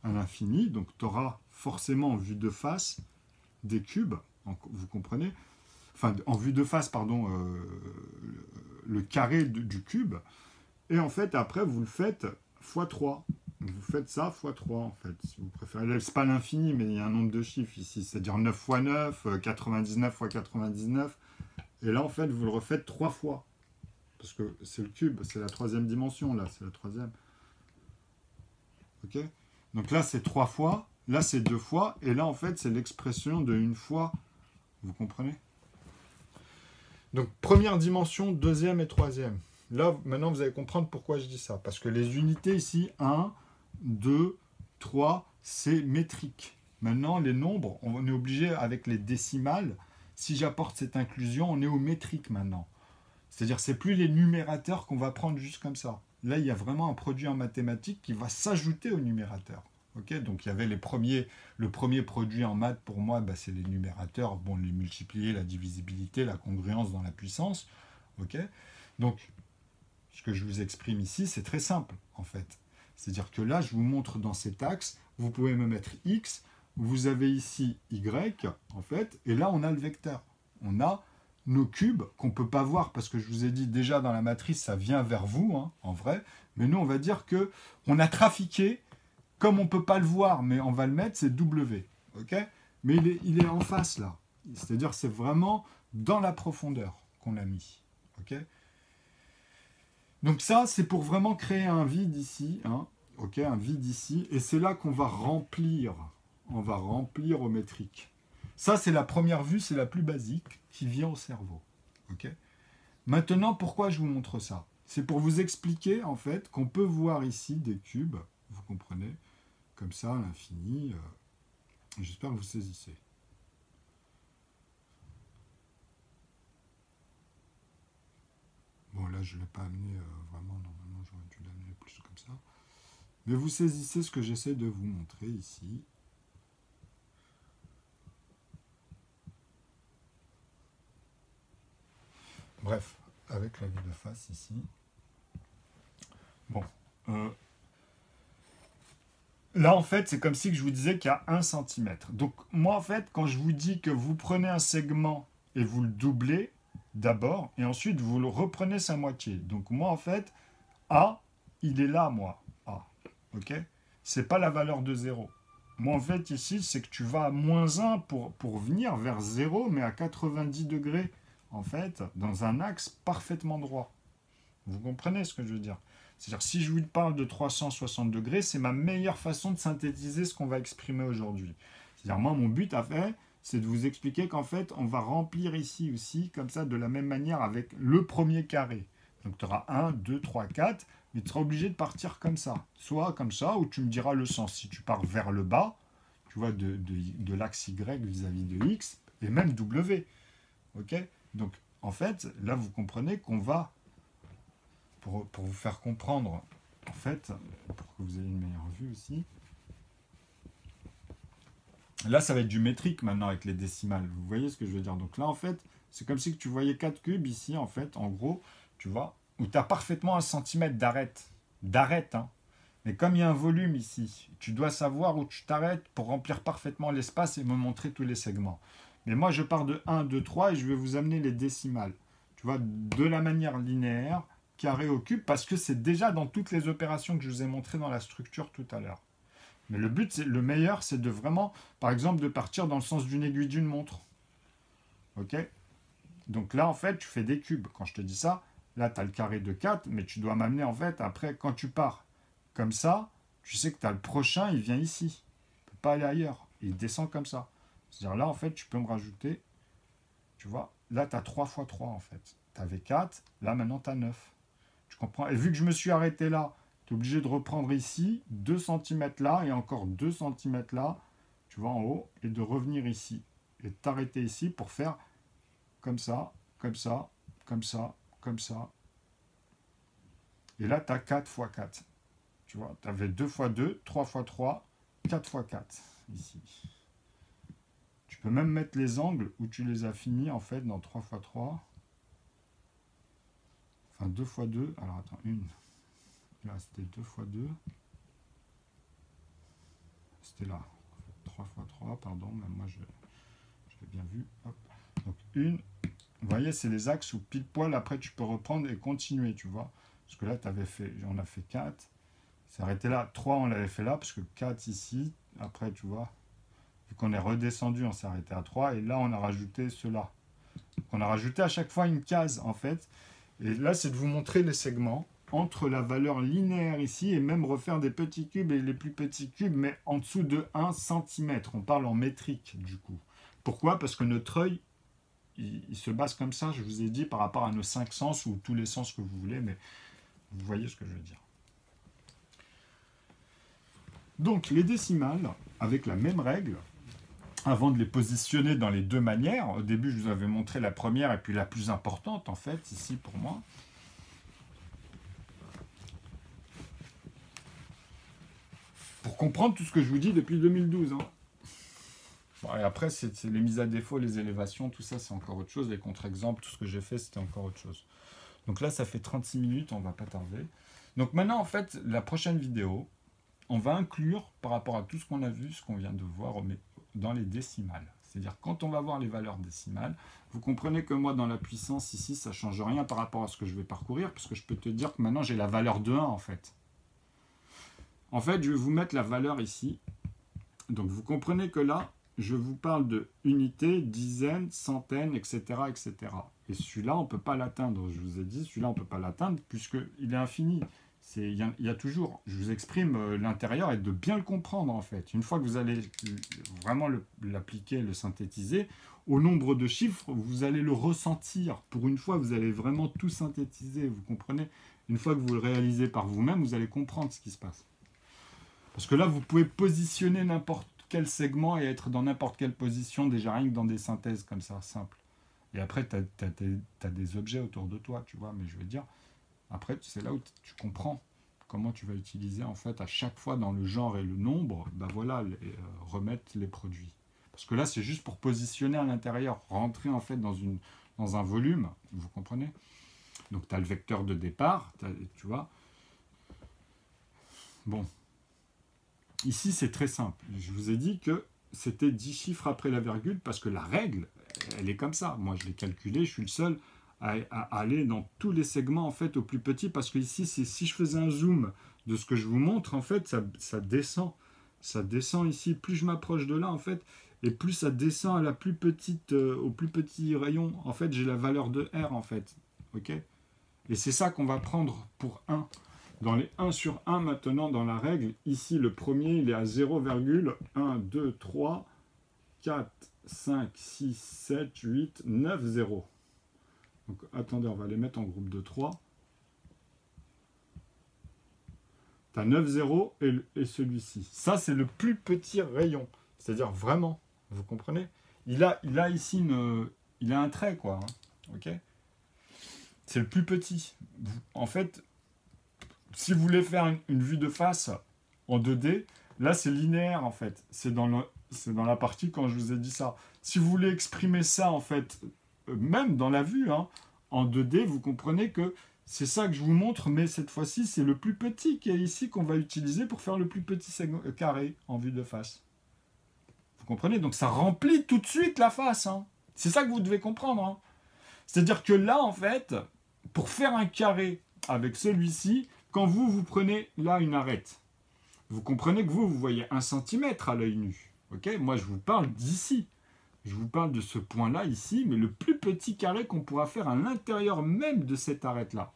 à l'infini. Donc, tu auras forcément en vue de face des cubes, vous comprenez? Enfin, en vue de face, pardon, le carré du cube. Et en fait, après, vous le faites x 3. Vous faites ça x 3, en fait, si vous préférez. C'est pas l'infini, mais il y a un nombre de chiffres ici. C'est-à-dire 9 x 9, 99 x 99. Et là, en fait, vous le refaites 3 fois. Parce que c'est le cube, c'est la troisième dimension, là, c'est la troisième. Ok? Donc là, c'est 3 fois. Là, c'est 2 fois. Et là, en fait, c'est l'expression de une fois. Vous comprenez? Donc, première dimension, deuxième et troisième. Là, maintenant, vous allez comprendre pourquoi je dis ça. Parce que les unités ici, 1, 2, 3, c'est métrique. Maintenant, les nombres, on est obligé avec les décimales. Si j'apporte cette inclusion, on est au métrique maintenant. C'est-à-dire, c'est plus les numérateurs qu'on va prendre juste comme ça. Là, il y a vraiment un produit en mathématiques qui va s'ajouter au numérateur. Okay, donc, il y avait le premier produit en maths, pour moi, bah, c'est les numérateurs. Bon, les multiplier, la divisibilité, la congruence dans la puissance. Okay, donc, ce que je vous exprime ici, c'est très simple, en fait. C'est-à-dire que là, je vous montre dans cet axe, vous pouvez me mettre X, vous avez ici Y, en fait, et là, on a le vecteur. On a nos cubes qu'on ne peut pas voir, parce que je vous ai dit, déjà, dans la matrice, ça vient vers vous, hein, en vrai. Mais nous, on va dire qu'on a trafiqué, comme on ne peut pas le voir, mais on va le mettre, c'est W. Okay, mais il est en face, là. C'est-à-dire, c'est vraiment dans la profondeur qu'on l'a mis. OK. Donc ça, c'est pour vraiment créer un vide ici, hein, okay, un vide ici, et c'est là qu'on va remplir. On va remplir au métrique. Ça, c'est la première vue, c'est la plus basique, qui vient au cerveau. Okay. Maintenant, pourquoi je vous montre ça? C'est pour vous expliquer, en fait, qu'on peut voir ici des cubes, vous comprenez, comme ça, à l'infini. J'espère que vous saisissez. Bon, là, je ne l'ai pas amené vraiment, normalement, j'aurais dû l'amener plus comme ça. Mais vous saisissez ce que j'essaie de vous montrer ici. Bref, avec la vue de face ici. Bon. Là, en fait, c'est comme si je vous disais qu'il y a 1 cm. Donc, moi, en fait, quand je vous dis que vous prenez un segment et vous le doublez, d'abord, et ensuite vous le reprenez sa moitié. Donc moi en fait, A, il est là, moi, A. Ok? C'est pas la valeur de 0. Moi en fait ici, c'est que tu vas à -1 pour venir vers 0, mais à 90 degrés, en fait, dans un axe parfaitement droit. Vous comprenez ce que je veux dire? C'est-à-dire, si je vous parle de 360 degrés, c'est ma meilleure façon de synthétiser ce qu'on va exprimer aujourd'hui. C'est-à-dire, moi, mon but à faire, c'est de vous expliquer qu'en fait, on va remplir ici aussi, comme ça, de la même manière avec le premier carré. Donc, tu auras 1, 2, 3, 4, mais tu seras obligé de partir comme ça. Soit comme ça, ou tu me diras le sens. Si tu pars vers le bas, tu vois, de l'axe Y vis-à-vis de X, et même W. Ok? Donc, en fait, là, vous comprenez qu'on va, pour vous faire comprendre, en fait, pour que vous ayez une meilleure vue aussi, là, ça va être du métrique maintenant avec les décimales. Vous voyez ce que je veux dire? Donc là, en fait, c'est comme si tu voyais 4 cubes ici, en fait, en gros, tu vois, où tu as parfaitement 1 cm d'arête. D'arête, hein. Mais comme il y a un volume ici, tu dois savoir où tu t'arrêtes pour remplir parfaitement l'espace et me montrer tous les segments. Mais moi, je pars de 1, 2, 3 et je vais vous amener les décimales. Tu vois, de la manière linéaire, carré au cube, parce que c'est déjà dans toutes les opérations que je vous ai montrées dans la structure tout à l'heure. Mais le but, le meilleur, c'est de vraiment, par exemple, de partir dans le sens d'une aiguille d'une montre. Ok? Donc là, en fait, tu fais des cubes. Quand je te dis ça, là, tu as le carré de 4, mais tu dois m'amener, en fait, après, quand tu pars comme ça, tu sais que tu as le prochain, il vient ici. Il ne peut pas aller ailleurs. Il descend comme ça. C'est-à-dire là, en fait, tu peux me rajouter, tu vois, là, tu as 3 x 3, en fait. Tu avais 4, là, maintenant, tu as 9. Tu comprends? Et vu que je me suis arrêté là, tu es obligé de reprendre ici, 2 cm là, et encore 2 cm là, tu vois, en haut, et de revenir ici. et t'arrêter ici pour faire comme ça, comme ça, comme ça, comme ça. Et là, tu as 4 x 4. Tu vois, tu avais 2 x 2, 3 x 3, 4 x 4 ici. Tu peux même mettre les angles où tu les as finis en fait dans 3 x 3. Enfin 2 x 2. Alors attends, une. Là c'était 2 x 2. C'était là. 3 x 3, pardon, même moi je l'ai bien vu. Hop. Donc une. Vous voyez, c'est les axes où pile poil après tu peux reprendre et continuer, tu vois. Parce que là, on a fait 4. C'est arrêté là. 3, on l'avait fait là, parce que 4 ici. Après, tu vois, vu qu'on est redescendu, on s'est arrêté à 3. Et là, on a rajouté cela. Donc, on a rajouté à chaque fois une case, en fait. Et là, c'est de vous montrer les segments entre la valeur linéaire ici et même refaire des petits cubes et les plus petits cubes, mais en dessous de 1 cm. On parle en métrique, du coup. Pourquoi? Parce que notre œil, il se base comme ça, je vous ai dit, par rapport à nos 5 sens ou tous les sens que vous voulez, mais vous voyez ce que je veux dire. Donc, les décimales, avec la même règle, avant de les positionner dans les deux manières, au début, je vous avais montré la première et puis la plus importante, en fait, ici pour moi. Pour comprendre tout ce que je vous dis depuis 2012. Hein. Bon, et après, c'est les mises à défaut, les élévations, tout ça, c'est encore autre chose. Les contre-exemples, tout ce que j'ai fait, c'était encore autre chose. Donc là, ça fait 36 minutes, on ne va pas tarder. Donc maintenant, en fait, la prochaine vidéo, on va inclure, par rapport à tout ce qu'on a vu, ce qu'on vient de voir dans les décimales. C'est-à-dire, quand on va voir les valeurs décimales, vous comprenez que moi, dans la puissance, ici, ça ne change rien par rapport à ce que je vais parcourir, parce que je peux te dire que maintenant, j'ai la valeur de 1, en fait. En fait, je vais vous mettre la valeur ici. Donc, vous comprenez que là, je vous parle de unités, dizaines, centaines, etc. etc. Et celui-là, on ne peut pas l'atteindre. Je vous ai dit, celui-là, on ne peut pas l'atteindre puisqu'il est infini. Il y a toujours, je vous exprime l'intérieur et de bien le comprendre en fait. Une fois que vous allez vraiment l'appliquer, le synthétiser, au nombre de chiffres, vous allez le ressentir. Pour une fois, vous allez vraiment tout synthétiser, vous comprenez? Une fois que vous le réalisez par vous-même, vous allez comprendre ce qui se passe. Parce que là, vous pouvez positionner n'importe quel segment et être dans n'importe quelle position, déjà rien que dans des synthèses comme ça, simples. Et après, tu as des objets autour de toi, tu vois, mais je veux dire, après, c'est là où tu comprends comment tu vas utiliser, en fait, à chaque fois dans le genre et le nombre, ben voilà, remettre les produits. Parce que là, c'est juste pour positionner à l'intérieur, rentrer, en fait, dans un volume, vous comprenez? Donc, tu as le vecteur de départ, tu vois. Bon. Ici, c'est très simple. Je vous ai dit que c'était 10 chiffres après la virgule, parce que la règle, elle est comme ça. Moi, je l'ai calculé, je suis le seul à aller dans tous les segments, en fait, au plus petit, parce que ici, si je faisais un zoom de ce que je vous montre, en fait, ça descend. Ça descend ici. Plus je m'approche de là, en fait, et plus ça descend à la plus petite, au plus petit rayon. En fait, j'ai la valeur de R, en fait. OK? Et c'est ça qu'on va prendre pour 1. Dans les 1 sur 1, maintenant, dans la règle, ici, le premier, il est à 0,1, 2, 3, 4, 5, 6, 7, 8, 9, 0. Donc, attendez, on va les mettre en groupe de 3. Tu as 9 0 et celui-ci. Ça, c'est le plus petit rayon. C'est-à-dire vraiment, vous comprenez? Il a ici il a un trait, quoi. Hein, ok? C'est le plus petit. En fait, si vous voulez faire une vue de face en 2D, là, c'est linéaire, en fait. C'est dans la partie quand je vous ai dit ça. Si vous voulez exprimer ça, en fait, même dans la vue, hein, en 2D, vous comprenez que c'est ça que je vous montre, mais cette fois-ci, c'est le plus petit qui est ici qu'on va utiliser pour faire le plus petit carré en vue de face. Vous comprenez? Donc ça remplit tout de suite la face. Hein. C'est ça que vous devez comprendre. Hein. C'est-à-dire que là, en fait, pour faire un carré avec celui-ci, quand vous prenez là une arête, vous comprenez que vous voyez 1 cm à l'œil nu. Okay? Moi, je vous parle d'ici. Je vous parle de ce point-là ici, mais le plus petit carré qu'on pourra faire à l'intérieur même de cette arête-là.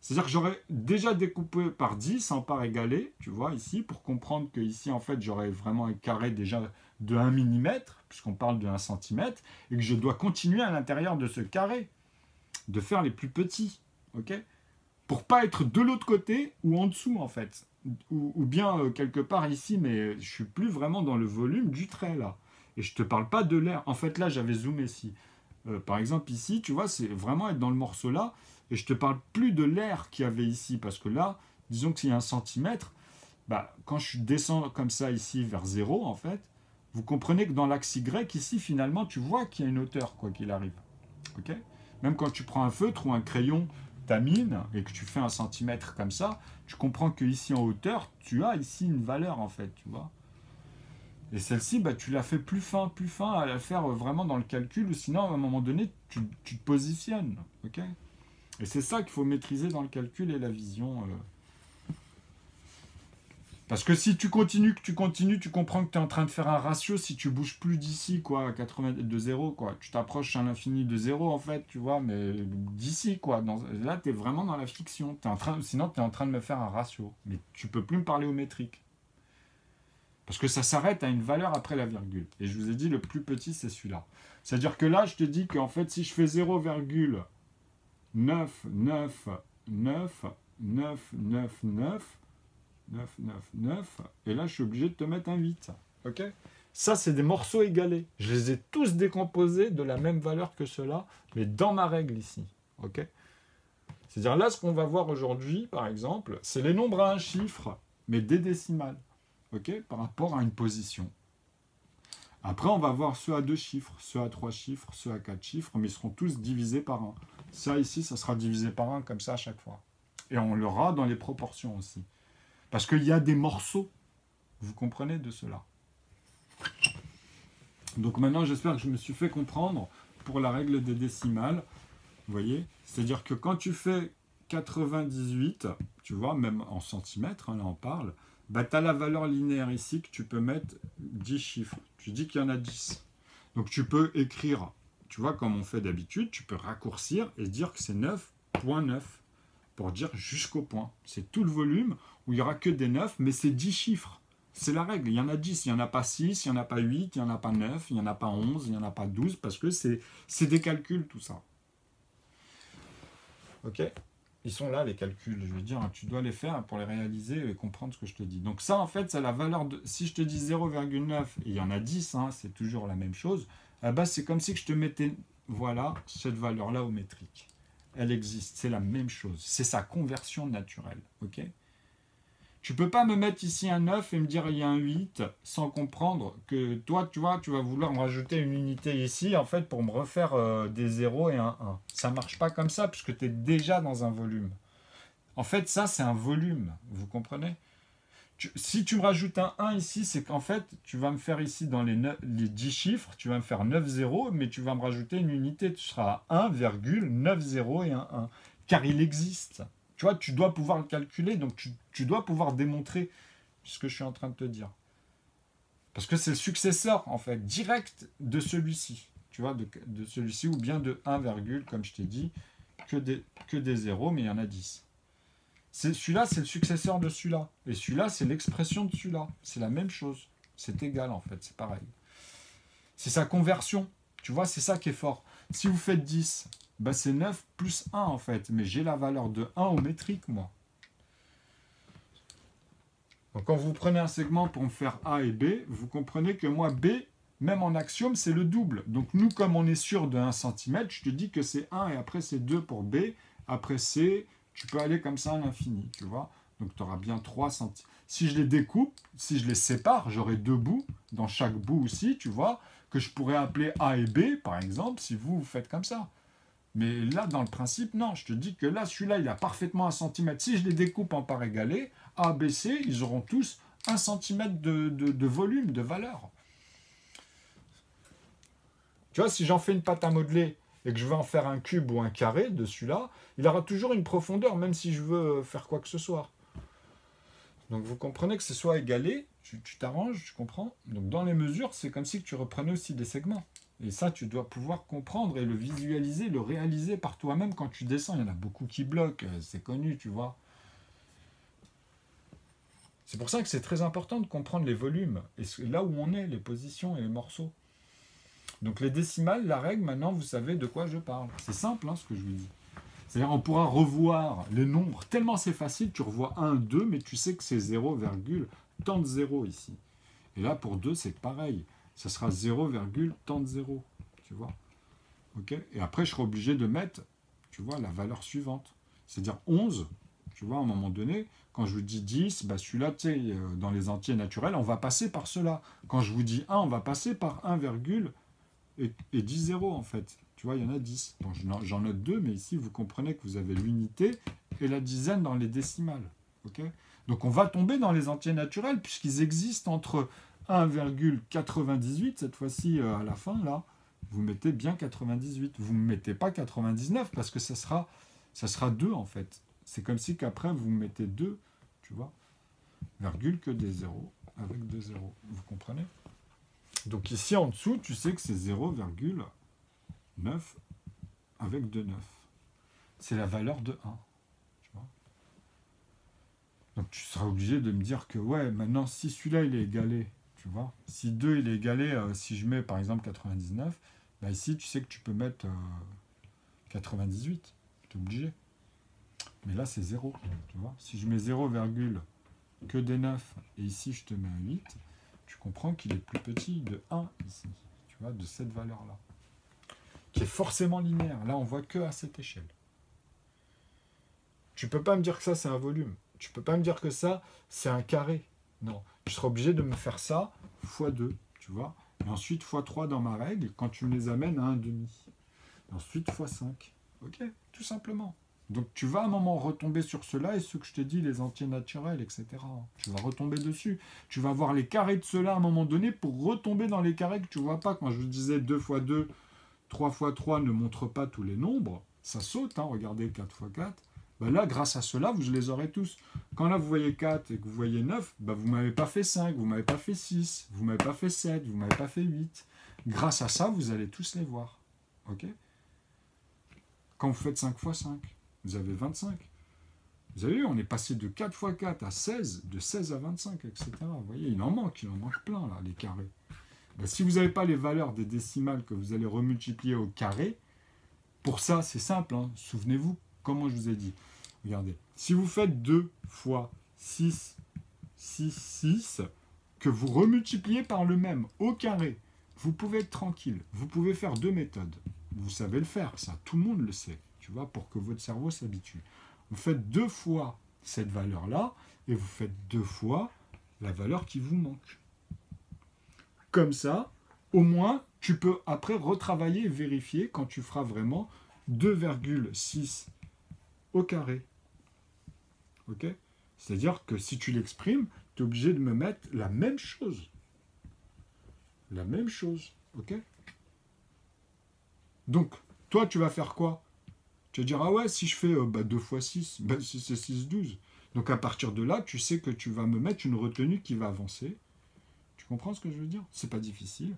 C'est-à-dire que j'aurais déjà découpé par 10 en parts égalées, tu vois, ici, pour comprendre que ici, en fait, j'aurais vraiment un carré déjà de 1 mm, puisqu'on parle de 1 cm, et que je dois continuer à l'intérieur de ce carré, de faire les plus petits, ok? Pour pas être de l'autre côté ou en dessous, en fait. Ou bien quelque part ici, mais je suis plus vraiment dans le volume du trait, là. Et je te parle pas de l'air. En fait, là, j'avais zoomé ici. Par exemple, ici, tu vois, c'est vraiment être dans le morceau là. Et je te parle plus de l'air qu'il y avait ici. Parce que là, disons que s'il y a 1 centimètre, bah, quand je descends comme ça ici vers 0, en fait, vous comprenez que dans l'axe Y, ici, finalement, tu vois qu'il y a une hauteur, quoi qu'il arrive. Ok ? Même quand tu prends un feutre ou un crayon, ta mine, et que tu fais 1 centimètre comme ça, tu comprends que ici en hauteur, tu as ici une valeur, en fait, tu vois. Et celle-ci, bah, tu la fais plus fin, à la faire vraiment dans le calcul, ou sinon, à un moment donné, tu te positionnes. Ok ? Et c'est ça qu'il faut maîtriser dans le calcul et la vision. Parce que si tu continues, tu comprends que tu es en train de faire un ratio si tu bouges plus d'ici, quoi, à 80 de 0, quoi. Tu t'approches à l'infini de 0, en fait, tu vois, mais d'ici, quoi. Là, tu es vraiment dans la fiction. Sinon, tu es en train de me faire un ratio. Mais tu peux plus me parler au métrique. Parce que ça s'arrête à une valeur après la virgule. Et je vous ai dit, le plus petit, c'est celui-là. C'est-à-dire que là, je te dis qu'en fait, si je fais 0,9999999, 9, et là je suis obligé de te mettre un 8. Ok ? Ça, c'est des morceaux égalés. Je les ai tous décomposés de la même valeur que ceux-là, mais dans ma règle ici. Ok ? C'est-à-dire là, ce qu'on va voir aujourd'hui, par exemple, c'est les nombres à un chiffre, mais des décimales. Ok ? Par rapport à une position. Après, on va voir ceux à 2 chiffres, ceux à 3 chiffres, ceux à 4 chiffres, mais ils seront tous divisés par 1. Ça ici, ça sera divisé par 1 comme ça à chaque fois. Et on l'aura dans les proportions aussi. Parce qu'il y a des morceaux, vous comprenez, de cela. Donc maintenant, j'espère que je me suis fait comprendre pour la règle des décimales. Vous voyez ? C'est-à-dire que quand tu fais 98, tu vois, même en centimètres, hein, là on parle, bah, tu as la valeur linéaire ici que tu peux mettre 10 chiffres. Tu dis qu'il y en a 10. Donc tu peux écrire, tu vois, comme on fait d'habitude, tu peux raccourcir et dire que c'est 9,9 pour dire jusqu'au point. C'est tout le volume où il n'y aura que des 9, mais c'est 10 chiffres. C'est la règle. Il y en a 10, il n'y en a pas 6, il n'y en a pas 8, il n'y en a pas 9, il n'y en a pas 11, il n'y en a pas 12, parce que c'est des calculs, tout ça. Ok ? Ils sont là, les calculs. Je veux dire, tu dois les faire pour les réaliser et comprendre ce que je te dis. Donc ça, en fait, c'est la valeur de... Si je te dis 0,9, et il y en a 10, hein, c'est toujours la même chose, à la base, c'est comme si je te mettais, voilà, cette valeur-là au métrique. Elle existe, c'est la même chose. C'est sa conversion naturelle, ok ? Tu peux pas me mettre ici un 9 et me dire il y a un 8 sans comprendre que toi, tu vois, tu vas vouloir me rajouter une unité ici, en fait, pour me refaire des 0 et un 1. Ça marche pas comme ça, puisque tu es déjà dans un volume. En fait, ça, c'est un volume, vous comprenez ? Si tu me rajoutes un 1 ici, c'est qu'en fait, tu vas me faire ici dans les 10 chiffres, tu vas me faire 9 0, mais tu vas me rajouter une unité. Tu seras à 1,90 et un 1. Car il existe. Tu vois, tu dois pouvoir le calculer, donc tu dois pouvoir démontrer ce que je suis en train de te dire. Parce que c'est le successeur, en fait, direct de celui-ci. Tu vois, de celui-ci, ou bien de 1, comme je t'ai dit, que des 0, mais il y en a 10. Celui-là, c'est le successeur de celui-là. Et celui-là, c'est l'expression de celui-là. C'est la même chose. C'est égal, en fait. C'est pareil. C'est sa conversion. Tu vois, c'est ça qui est fort. Si vous faites 10, bah c'est 9 plus 1, en fait. Mais j'ai la valeur de 1 au métrique, moi. Donc, quand vous prenez un segment pour me faire A et B, vous comprenez que moi, B, même en axiome, c'est le double. Donc, nous, comme on est sûr de 1 cm, je te dis que c'est 1 et après, c'est 2 pour B. Après, C... Tu peux aller comme ça à l'infini, tu vois. Donc, tu auras bien 3 cm. Si je les découpe, si je les sépare, j'aurai 2 bouts. Dans chaque bout aussi, tu vois, que je pourrais appeler A et B, par exemple, si vous faites comme ça. Mais là, dans le principe, non. Je te dis que là, celui-là, il a parfaitement 1 cm. Si je les découpe en parts égales, A, B, C, ils auront tous 1 cm de volume, de valeur. Tu vois, si j'en fais une pâte à modeler et que je veux en faire un cube ou un carré de celui-là, il aura toujours une profondeur, même si je veux faire quoi que ce soit. Donc vous comprenez que ce soit égalé, tu t'arranges, tu comprends. Donc dans les mesures, c'est comme si tu reprenais aussi des segments. Et ça, tu dois pouvoir comprendre et le visualiser, le réaliser par toi-même quand tu descends. Il y en a beaucoup qui bloquent, c'est connu, tu vois. C'est pour ça que c'est très important de comprendre les volumes, et là où on est, les positions et les morceaux. Donc les décimales, la règle, maintenant, vous savez de quoi je parle. C'est simple, hein, ce que je vous dis. C'est-à-dire on pourra revoir les nombres, tellement c'est facile, tu revois 1, 2, mais tu sais que c'est 0, tant de 0 ici. Et là, pour 2, c'est pareil. ça sera 0, tant de 0, tu vois. Ok. Et après, je serai obligé de mettre, tu vois, la valeur suivante. C'est-à-dire 11, tu vois, à un moment donné, quand je vous dis 10, bah celui-là, tu sais, dans les entiers naturels, on va passer par cela. Quand je vous dis 1, on va passer par 1, et 10 zéros, en fait. Tu vois, il y en a 10. Bon, j'en note 2, mais ici, vous comprenez que vous avez l'unité et la dizaine dans les décimales. Ok. Donc, on va tomber dans les entiers naturels, puisqu'ils existent entre 1,98, cette fois-ci, à la fin, là, vous mettez bien 98. Vous ne mettez pas 99, parce que ça sera 2, en fait. C'est comme si qu'après, vous mettez 2, tu vois, virgule que des zéros, avec 2 zéros. Vous comprenez? Donc ici, en dessous, tu sais que c'est 0,9 avec 2 9. C'est la valeur de 1. Tu vois. Donc tu seras obligé de me dire que, ouais, maintenant, si celui-là, il est égalé, tu vois, si 2, il est égalé, si je mets, par exemple, 99, bah ici, tu sais que tu peux mettre 98. Tu es obligé. Mais là, c'est 0, tu vois. Si je mets 0, que des 9, et ici, je te mets un 8, tu comprends qu'il est plus petit de 1 ici, tu vois, de cette valeur-là, qui est forcément linéaire. Là, on voit que à cette échelle. Tu peux pas me dire que ça, c'est un volume. Tu peux pas me dire que ça, c'est un carré. Non. Je serai obligé de me faire ça fois 2, tu vois. Et ensuite, fois 3 dans ma règle, quand tu me les amènes à 1,5. Et ensuite, fois 5. Ok, tout simplement. Donc tu vas à un moment retomber sur cela et ce que je t'ai dit, les entiers naturels, etc. Tu vas retomber dessus. Tu vas voir les carrés de cela à un moment donné pour retomber dans les carrés que tu ne vois pas. Quand je vous disais 2 fois 2, 3 fois 3 ne montre pas tous les nombres, ça saute, hein, regardez 4 fois 4. Ben là, grâce à cela, vous les aurez tous. Quand là, vous voyez 4 et que vous voyez 9, ben vous ne m'avez pas fait 5, vous ne m'avez pas fait 6, vous ne m'avez pas fait 7, vous ne m'avez pas fait 8. Grâce à ça, vous allez tous les voir. Ok ? Quand vous faites 5 fois 5, vous avez 25. Vous avez vu, on est passé de 4 fois 4 à 16, de 16 à 25, etc. Vous voyez, il en manque plein, là, les carrés. Ben, si vous n'avez pas les valeurs des décimales que vous allez remultiplier au carré, pour ça, c'est simple, hein. Souvenez-vous, comment je vous ai dit. Regardez, si vous faites 2 fois 6, 6, 6, que vous remultipliez par le même au carré, vous pouvez être tranquille. Vous pouvez faire 2 méthodes. Vous savez le faire, ça, tout le monde le sait. Tu vois, pour que votre cerveau s'habitue. Vous faites 2 fois cette valeur-là, et vous faites 2 fois la valeur qui vous manque. Comme ça, au moins, tu peux après retravailler et vérifier quand tu feras vraiment 2,6 au carré. Ok ? C'est-à-dire que si tu l'exprimes, tu es obligé de me mettre la même chose. La même chose. Ok ? Donc, toi, tu vas faire quoi ? Tu vas dire, ah ouais, si je fais 2 fois 6, si c'est 6, 12. Donc à partir de là, tu sais que tu vas me mettre une retenue qui va avancer. Tu comprends ce que je veux dire ? C'est pas difficile.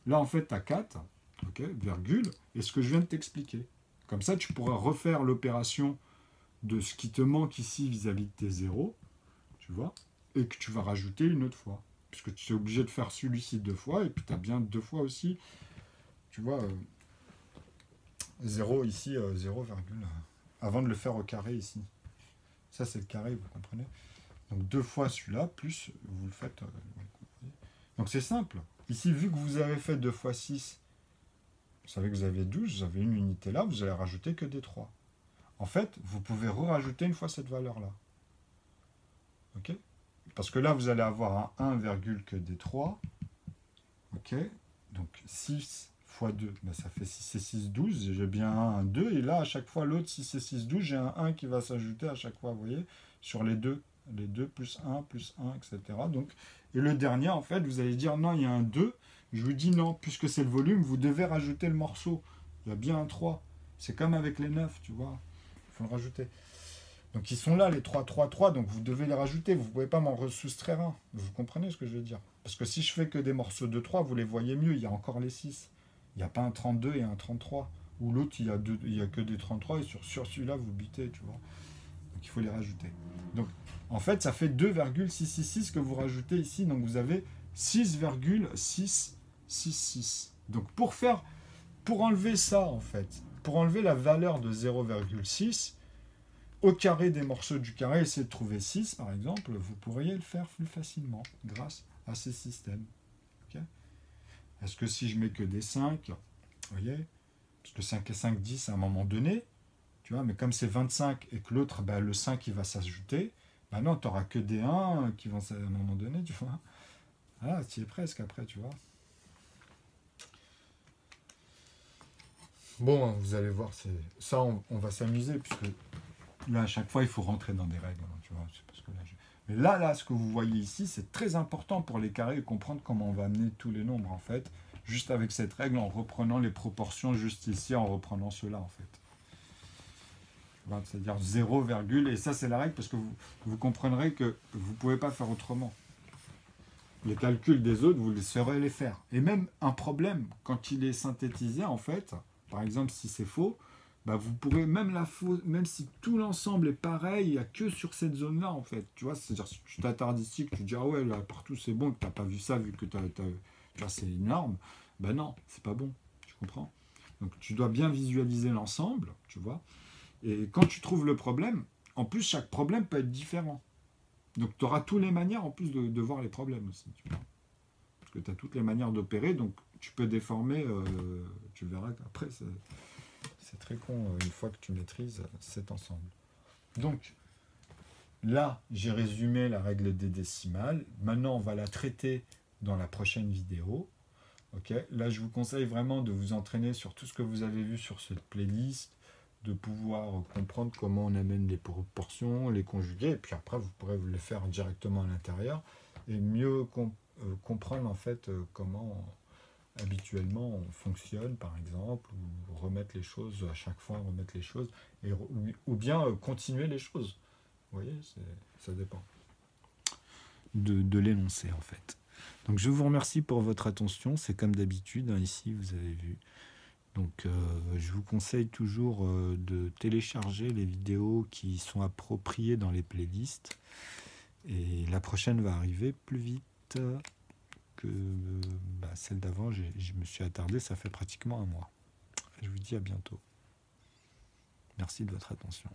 Là, en fait, tu as 4, ok, virgule, et ce que je viens de t'expliquer. Comme ça, tu pourras refaire l'opération de ce qui te manque ici vis-à-vis de tes zéros, tu vois, et que tu vas rajouter une autre fois. Puisque tu es obligé de faire celui-ci 2 fois, et puis tu as bien 2 fois aussi, tu vois, 0 ici, 0, avant de le faire au carré ici. Ça, c'est le carré, vous comprenez ? Donc 2 fois celui-là, plus vous le faites. Donc c'est simple. Ici, vu que vous avez fait 2 fois 6, vous savez que vous avez 12, vous avez une unité là, vous allez rajouter que des 3. En fait, vous pouvez rajouter une fois cette valeur-là. Ok ? Parce que là, vous allez avoir un 1, que des 3. Ok ? Donc 6 fois 2, ben ça fait 6 et 6, 12. J'ai bien un 2. Et là, à chaque fois, l'autre 6 et 6, 12, j'ai un 1 qui va s'ajouter à chaque fois, vous voyez, sur les deux. Les 2 plus 1, etc. Donc, et le dernier, en fait, vous allez dire non, il y a un 2. Je vous dis non, puisque c'est le volume, vous devez rajouter le morceau. Il y a bien un 3. C'est comme avec les 9, tu vois. Il faut le rajouter. Donc ils sont là, les 3, 3, 3, donc vous devez les rajouter. Vous ne pouvez pas m'en soustraire un. Vous comprenez ce que je veux dire ? Parce que si je fais que des morceaux de 3, vous les voyez mieux. Il y a encore les 6. Il n'y a pas un 32 et un 33. Ou l'autre, il y a que des 33 et sur celui-là, vous butez, tu vois. Donc il faut les rajouter. Donc en fait, ça fait 2,666 que vous rajoutez ici. Donc vous avez 6,666. Donc pour enlever ça, en fait, pour enlever la valeur de 0,6, au carré des morceaux du carré, essayez de trouver 6, par exemple, vous pourriez le faire plus facilement grâce à ces systèmes. Okay ? Est-ce que si je mets que des 5, vous voyez, parce que 5 et 5, 10 à un moment donné, tu vois, mais comme c'est 25 et que l'autre, ben, le 5 il va s'ajouter, ben non, tu n'auras que des 1 qui vont à un moment donné, tu vois. Ah, tu y es presque après, tu vois. Bon, vous allez voir, ça, on va s'amuser, puisque là, à chaque fois, il faut rentrer dans des règles, tu vois. Parce que mais là, ce que vous voyez ici, c'est très important pour les carrés et comprendre comment on va amener tous les nombres, en fait, juste avec cette règle, en reprenant les proportions juste ici, en reprenant cela, en fait. C'est-à-dire 0, virgule, et ça, c'est la règle, parce que vous comprendrez que vous ne pouvez pas faire autrement. Les calculs des autres, vous saurez les faire. Et même un problème, quand il est synthétisé, en fait, par exemple, si c'est faux, bah vous pourrez, même si tout l'ensemble est pareil, il n'y a que sur cette zone-là, en fait. Tu vois, c'est-à-dire, si tu t'attardes ici, que tu dis, ah ouais, là, partout c'est bon, que tu n'as pas vu ça, vu que tu vois, c'est une norme, ben non, c'est pas bon, tu comprends? Donc, tu dois bien visualiser l'ensemble, tu vois. Et quand tu trouves le problème, en plus, chaque problème peut être différent. Donc, tu auras toutes les manières, en plus, de voir les problèmes aussi, tu vois. Parce que tu as toutes les manières d'opérer, donc tu peux déformer, tu verras qu'après, c'est très con une fois que tu maîtrises cet ensemble. Donc, là, j'ai résumé la règle des décimales. Maintenant, on va la traiter dans la prochaine vidéo. Okay, là, je vous conseille vraiment de vous entraîner sur tout ce que vous avez vu sur cette playlist, de pouvoir comprendre comment on amène les proportions, les conjuguer, et puis après, vous pourrez les faire directement à l'intérieur, et mieux comprendre en fait comment habituellement on fonctionne, par exemple, ou remettre les choses à chaque fois, remettre les choses, ou bien continuer les choses. Vous voyez, ça dépend. De l'énoncé, en fait. Donc je vous remercie pour votre attention, c'est comme d'habitude, hein, ici vous avez vu. Donc je vous conseille toujours de télécharger les vidéos qui sont appropriées dans les playlists. Et la prochaine va arriver plus vite que celle d'avant. Je me suis attardé, ça fait pratiquement un mois. Je vous dis à bientôt. Merci de votre attention.